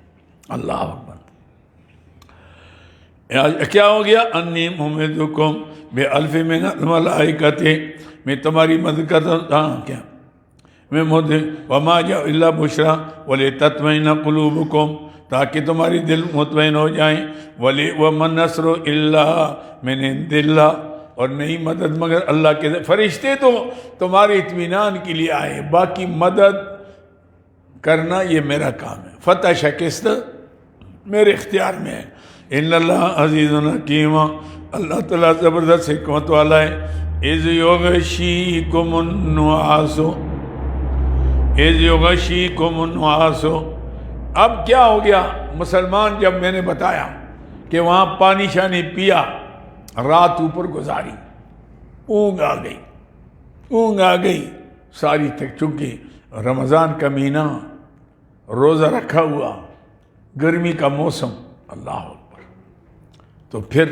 اللہ اکبر. کیا ہو گیا؟ انی ممدکم بِأَلْفٍ مِّنَ الْمَلَائِکَةِ، میں تمہاری مدد کرتا ہوں. ہاں کیا میں وما جاء الا بشرا ولتطمئن قلوبکم، تاکہ تمہاری دل مطمئن ہو جائیں. وَمَا النَّصْرُ إِلَّا مِنْ عِنْدِ اللَّهِ، اور نہیں مدد مگر اللہ کے. فرشتے تو تمہارے اطمینان کے لیے آئے، باقی مدد کرنا یہ میرا کام ہے. فتح شکست میرے اختیار میں ہے. ان اللہ عزیز حکیم، اللہ تعالیٰ زبردست حکمت والا ہے. اذ یغشیکم النعاس، اذ یغشیکم النعاس. اب کیا ہو گیا؟ مسلمان جب میں نے بتایا کہ وہاں پانی شانی پیا، رات اوپر گزاری، اونگ آ گئی ساری تک. چونکہ رمضان کا مہینہ، روزہ رکھا ہوا، گرمی کا موسم، اللہ اکبر. تو پھر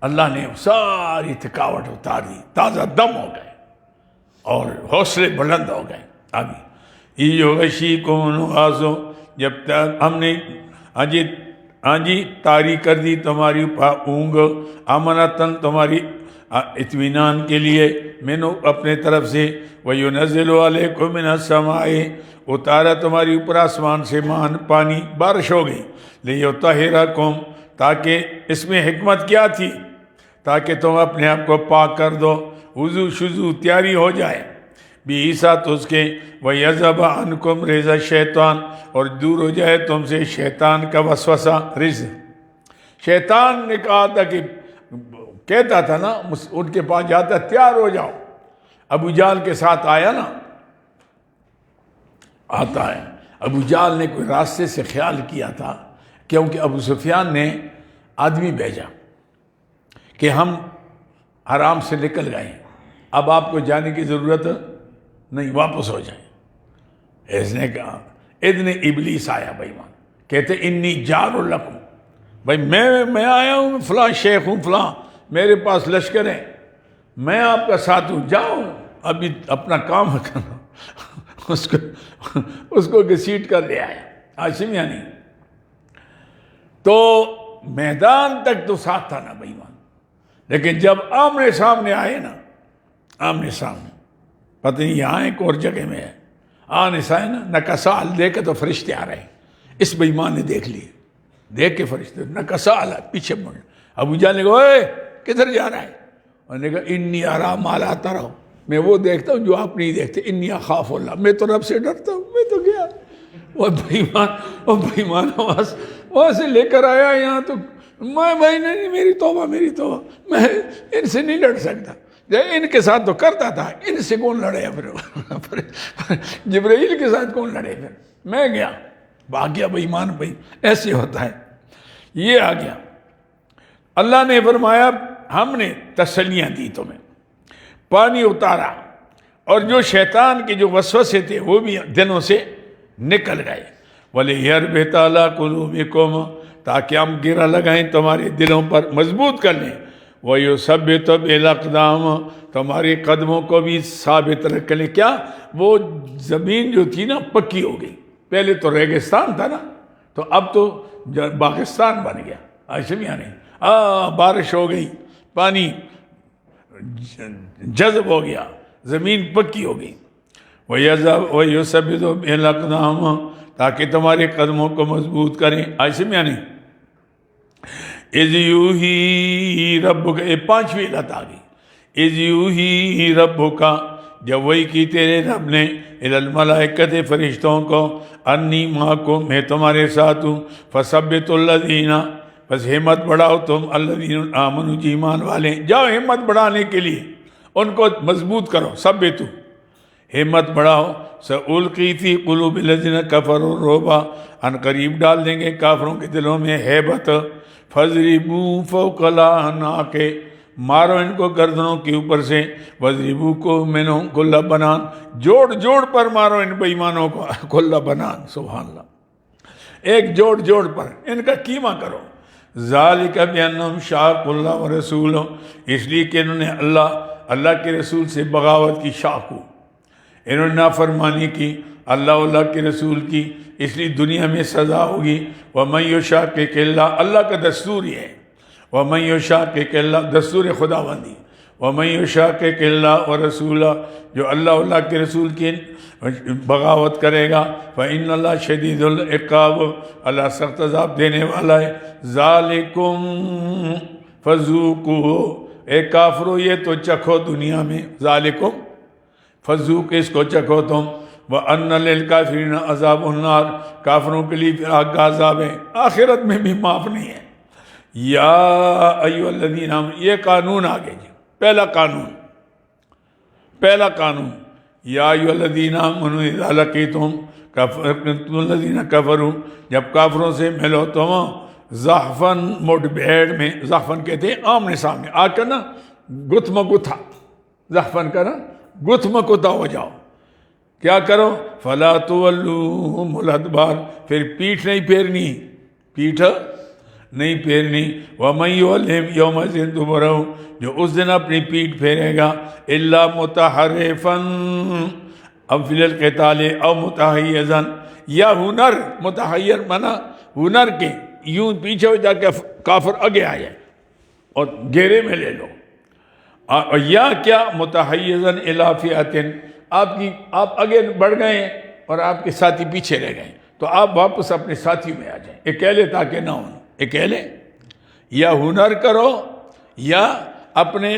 اللہ نے ساری تھکاوٹ اتار دی، تازہ دم ہو گئے اور حوصلے بلند ہو گئے. ابھی یہ غشیکم النعاس، جب تک ہم نے طاری کر دی تمہاری اونگ، امنتن تمہاری اطمینان کے لیے، مینو اپنے طرف سے. وَيُنَزِّلُ عَلَيْكُم مِّنَ السَّمَاءِ، اتارا تمہاری اوپر آسمان سے پانی، بارش ہو گئی. لِيُطَہِّرَكُمْ، تاکہ اس میں حکمت کیا تھی؟ تاکہ تم اپنے آپ کو پاک کر دو، وضو شضو تیاری ہو جائے. بِعِیسَٰی اس کے، وَيَذْهَبَ عَنْكُمْ رِجْزَ الشَّیطان، اور دور ہو جائے تم سے شیطان کا وسوسہ. رجز شیطان نے کہا تھا کہ کہتا تھا نا، ان کے پاس جاتا تیار ہو جاؤ. ابو جہل کے ساتھ آیا نا، آتا ہے. ابو جہل نے کوئی راستے سے خیال کیا تھا، کیونکہ ابو سفیان نے آدمی بھیجا کہ ہم آرام سے نکل گئے، اب آپ کو جانے کی ضرورت نہیں، واپس ہو جائیں. اس نے کہا اذن ابلیس آیا بھائیمان، کہتے انی جار لکم، بھائی میں آیا ہوں، فلاں شیخ ہوں، فلاں میرے پاس لشکر ہے، میں آپ کا ساتھ ہوں، جاؤ ابھی اپنا کام کرنا. اس کو گھسیٹ کر لے آیا ہاشم. یعنی تو میدان تک تو ساتھ تھا نا بھائیمان، لیکن جب آمنے سامنے آئے نا، آمنے سامنے، پتہ نہیں یہاں ایک اور جگہ میں ہے، آنے سائے نا، نکسال دیکھے تو فرشتے آ رہے ہیں. اس بےایمان نے دیکھ لیے، دیکھ کے فرشتے نکسال پیچھے مڑ. ابو جہل نے کہا اے کدھر جا رہا ہے؟ انہوں نے کہا انی ارا ما لا ترون، میں وہ دیکھتا ہوں جو آپ نہیں دیکھتے. انی اخاف اللہ، میں تو رب سے ڈرتا ہوں، میں تو گیا. وہ بےمان وہاں سے لے کر آیا یہاں، تو میں بھائی نہیں، میری توبہ میں ان سے نہیں لڑ سکتا، ان کے ساتھ تو کرتا تھا، ان سے کون لڑے پھر جبرائیل کے ساتھ کون لڑے؟ پھر میں گیا، بھاگ گیا بےمان بھائی، ایسے ہوتا ہے۔ یہ آ گیا، اللہ نے فرمایا ہم نے تسلیاں دی تمہیں، پانی اتارا، اور جو شیطان کے جو وسوسے تھے وہ بھی دنوں سے نکل گئے۔ وَلِيَرْبِطَ عَلَىٰ قُلُوبِكُمْ، تاکہ ہم گرہ لگائیں تمہارے دلوں پر، مضبوط کر لیں۔ وَيُثَبِّتَ بِالْأَقْدَامِ، تمہارے قدموں کو بھی ثابت رکھ لیں۔ کیا؟ وہ زمین جو تھی نا پکی ہو گئی، پہلے تو ریگستان تھا نا، تو اب تو باغستان بن گیا، ایسے بھی نہیں، بارش ہو گئی، پانی جذب ہو گیا، زمین پکی ہو گئی۔ وَيُثَبِّتُ بِالْأَقْدَامِ، تاکہ تمہارے قدموں کو مضبوط کریں، ایسے میں نہیں۔ اِذْ یُوحِی رَبُّکَ، یہ پانچویں علت آ گئی۔ اِذْ یُوحِی رَبُّکَ، جب وہی کی تیرے رب نے، اِلی الْمَلَائِکَةِ، فرشتوں کو، اَنِّی مَعَکُم، میں تمہارے ساتھ ہوں، فَثَبِّتُوا الَّذِینَ، بس ہمت بڑھاؤ تم، الَّذِینَ آمَنُوا، جو ایمان والے، جاؤ ہمت بڑھانے کے لیے ان کو مضبوط کرو، ثبتوا، ہمت بڑھاؤ۔ سَأُلْقِی فِی قُلُوبِ الَّذِینَ کَفَرُوا الرُّعْبَ، ان قریب ڈال دیں گے کافروں کے دلوں میں ہیبت۔ فَاضْرِبُوا فَوْقَ الْأَعْنَاقِ، مارو ان کو گردنوں کے اوپر سے، وَاضْرِبُوا مِنْهُمْ كُلَّ بَنَانٍ، جوڑ جوڑ پر مارو ان بے ایمانوں کو، کُلَّ بَنَان، سبحان اللہ، ایک جوڑ پر ان کا کیما کرو۔ ذَلِكَ بِأَنَّهُمْ شَاقُّوا اللَّهَ وَرَسُولَهُ، اس لیے کہ انہوں نے اللہ کے رسول سے بغاوت کی، شاقو، انہوں نے نافرمانی کی اللہ کے رسول کی، اس لیے دنیا میں سزا ہوگی۔ وَمَن يُشَاقِقِ اللَّهَ، اللہ کا دستور یہ ہے، وَمَن يُشَاقِقِ اللَّهَ، دستور خداوندی، وَمَن يُشَاقِقِ اللَّهَ وَرَسُولَهُ، جو اللہ کے رسول کی بغاوت کرے گا، فَإِنَّ اللَّهَ شَدِيدُ الْعِقَابِ، اللہ سخت عذاب دینے والا ہے۔ ذَلِكُمْ فَذُوقُوهُ، اے کافرو یہ تو چکھو دنیا میں، ذَلِكُمْ فَذُوقُ، اس کو چکھو تم، وَأَنَّ لِلْكَافِرِينَ عَذَابُ النَّارِ، کافروں کے لیے آگ کا عذاب ہے، آخرت میں بھی معاف نہیں ہے۔ یا ایھا الذین آمنوا، یہ قانون آگے جی، پہلا قانون، یا ایھا الذین آمنوا اذا لقیتم الذین کفروا، جب کافروں سے ملو تم، زحفاً، مٹ بھیڑ میں، زحفاً کہتے ہیں آمنے سامنے آ کر نا گتھم گتھا، زحفاً کا نا گتھم گتھا ہو جاؤ، کیا کرو؟ فلا تولوہم الادبار، پھر پیٹھ نہیں پھیرنی، ومن یولہم یومئذ دبرہ، جو اس دن اپنی پیٹھ پھیرے گا، الا متحرفا اب فی القتال او متحیزا، یا ہنر، متحیر مانا ہنر کے، یوں پیچھے ہو جا کے کافر آگے آ جائے اور گھیرے میں لے لو، یا کیا متحیزا الی فئۃ، آپ آگے بڑھ گئے ہیں اور آپ کے ساتھی پیچھے رہ گئے، تو آپ واپس اپنے ساتھی میں آ جائیں، اکیلے تاکہ نہ ہوں، اکیلے، یا ہنر کرو یا اپنے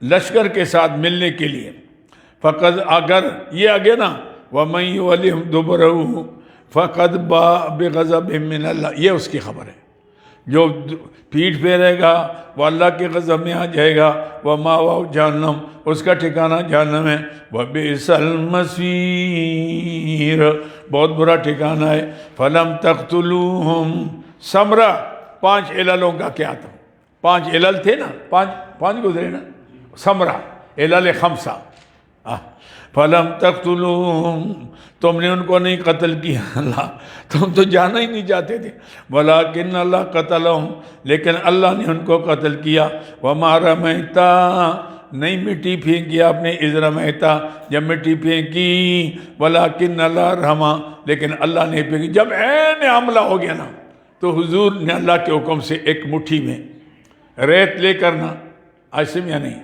لشکر کے ساتھ ملنے کے لیے۔ فقد، اگر یہ آگے نا، وَمَن یولہم دبرہ فقد باء بغضب من اللہ، یہ اس کی خبر ہے، جو پیٹھ پھیرے گا وہ اللہ کے غضب میں آ جائے گا، وَمَأْوَاهُ جہنم، اس کا ٹھکانہ جہنم ہے، وَبِئْسَ الْمَصِيرُ، بہت برا ٹھکانہ ہے۔ فَلَمْ تَقْتُلُوهُمْ، ثمرہ، 5 عللوں کا کیا تھا، 5 علل تھے نا، 5 گزرے نا، ثمرہ علل 5، فَلَمْ تَقْتُلُوهُمْ، تم نے ان کو نہیں قتل کیا، اللہ، تم تو جانا ہی نہیں چاہتے تھے، وَلَٰكِنَّ اللَّهَ قَتَلَهُمْ، لیکن اللہ نے ان کو قتل کیا، وَمَا رَمَيْتَ، نہیں مٹی پھینکی آپ نے، اذ رمیت، جب مٹی پھینکی، وَلَٰكِنَّ اللَّهَ رَمَى، لیکن اللہ نے پھینکی، جب عین حملہ ہو گیا نا، تو حضور نے اللہ کے حکم سے ایک مٹھی میں ریت لے کرنا، ایسے میں نہیں،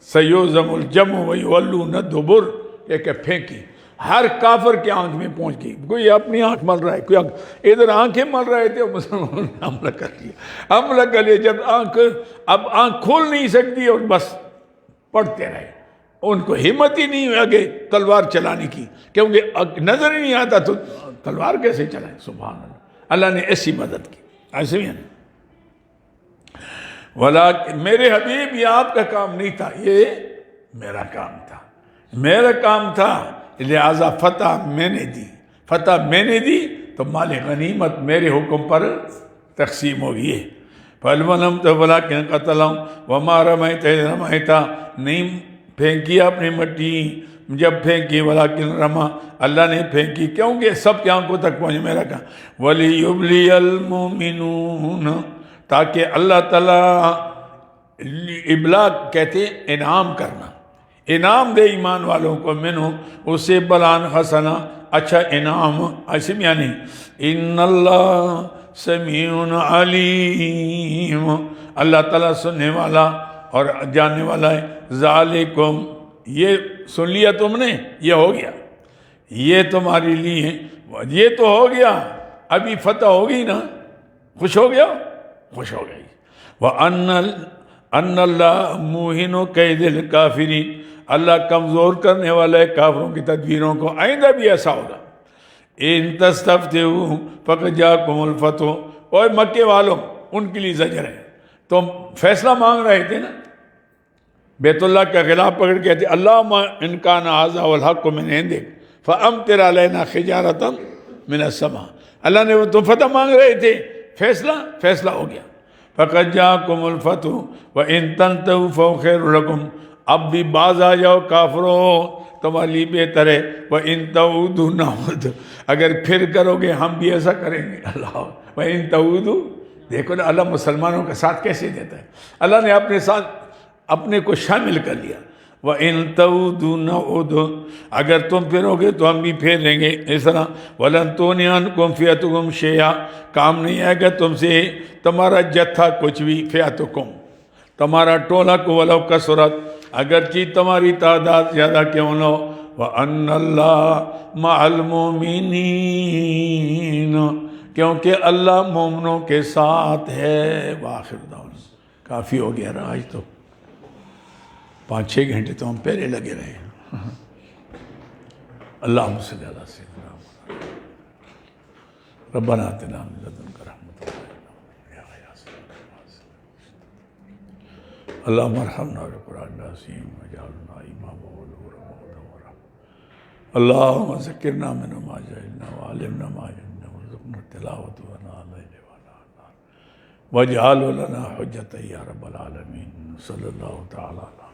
سَيُهْزَمُ الْجَمْعُ وَيُوَلُّونَ الدُّبُرَ، ایک پھینکی، ہر کافر کے آنکھ میں پہنچ گئی، کوئی اپنی آنکھ مل رہا ہے، کوئی ادھر آنکھیں مل رہے تھے، مسلمانوں نے حملہ کر لیا، جب اب آنکھ کھول نہیں سکتی اور بس پڑھتے رہے، ان کو ہمت ہی نہیں ہے آگے تلوار چلانے کی، کیونکہ نظر ہی نہیں آتا تو تلوار کیسے چلائیں. سبحان اللہ، اللہ نے ایسی مدد کی. ایسے ہی ہے نا. میرے حبیب یہ آپ کا کام نہیں تھا، یہ میرا کام تھا، میرا کام تھا، لہذا فتح میں نے دی تو مال غنیمت میرے حکم پر تقسیم ہو گئی ہے. فَالْوَلَمْ وَلَكِنْ قَتَلَهُمْ وَمَا رَمَيْتَ إِذْ رَمَيْتَ، نہیں پھینکی اپنی مٹی جب پھینکی، ولیکن رما، اللہ نے پھینکی، کیونکہ سب کی آنکھوں تک پہنچے. میرا کہا وَلِيُبْلِيَ الْمُؤْمِنُونَ، تاکہ اللہ تعالیٰ، ابلاغ کہتے انعام کرنا، انعام دے ایمان والوں کو، منہ اسے بلان حسنا، اچھا انعام. ایسے بھی یعنی ان اللہ سمیع علیم، اللہ تعالیٰ سننے والا اور جاننے والا ہے. ذالکم، یہ سن لیا تم نے، یہ ہو گیا، یہ تمہارے لیے، یہ تو ہو گیا، ابھی فتح ہوگی نا. خوش ہو گیا، خوش ہو گئی. وَأَنَّ اللَّهَ مُوهِنُ كَيْدِ الْكَافِرِينَ، اللہ کمزور کرنے والا ہے کافروں کی تدبیروں کو. آئندہ بھی ایسا ہوگا. ان تستفتحوا فقد جاءکم الفتح، اور مکے والوں، ان کے لیے زجر ہے. تم فیصلہ مانگ رہے تھے نا، بیت اللہ کا خلاف پکڑ کے کہتے اللہم ان کان ھذا والحق من عندک فامطر علینا حجارۃ من السماء. اللہ نے، تم فتح مانگ رہے تھے، فیصلہ ہو گیا. فقد جاءکم الفتح وان تنتهوا فهو خیر لکم، اب بھی باز آ جاؤ کافروں، تمہارے لیے بہتر ہے. وَإِن تَعُودُوا نَعُودُ، اگر پھر کرو گے ہم بھی ایسا کریں گے. اللہ، وَإِن تَعُودُوا، دیکھو نا اللہ مسلمانوں کا ساتھ کیسے دیتا ہے. اللہ نے اپنے ساتھ اپنے کو شامل کر لیا. وَإِن تَعُودُوا نَعُودُ، اگر تم پھرو گے تو ہم بھی پھیر لیں گے. اس طرح وَلَن تُغْنِيَ عَنْكُمْ فِئَتُكُمْ شَيْئًا، کام نہیں آئے گا تم سے تمہارا جتھا کچھ بھی. فِئَتُكُمْ، تمہارا ٹولہ کو، وَلَوْ کَثُرَتْ، اگرچہ تمہاری تعداد زیادہ کیوں نہ ہو. وَأَنَّ اللَّهَ مَعَ الْمُؤْمِنِينَ، کیونکہ اللہ مومنوں کے ساتھ ہے. وآخر دعوانا، کافی ہو گیا نا آج تو، 5-6 گھنٹے تو ہم پہلے لگے رہے ہیں. اللہم صلی علی سیدنا محمد. ربنا آتنا من لدنک رحمۃ اللہم ارحمنا بالقرآن العظیم وجعلنا اماما ونورا وهدى ورحمة. اللہم ذکرنا منہ ما جہلنا وعلمنا ما جہلنا وارزقنا تلاوته آناء الليل وآناء النہار واجعله لنا حجة یا رب العالمین. صلی اللہ تعالی علیہ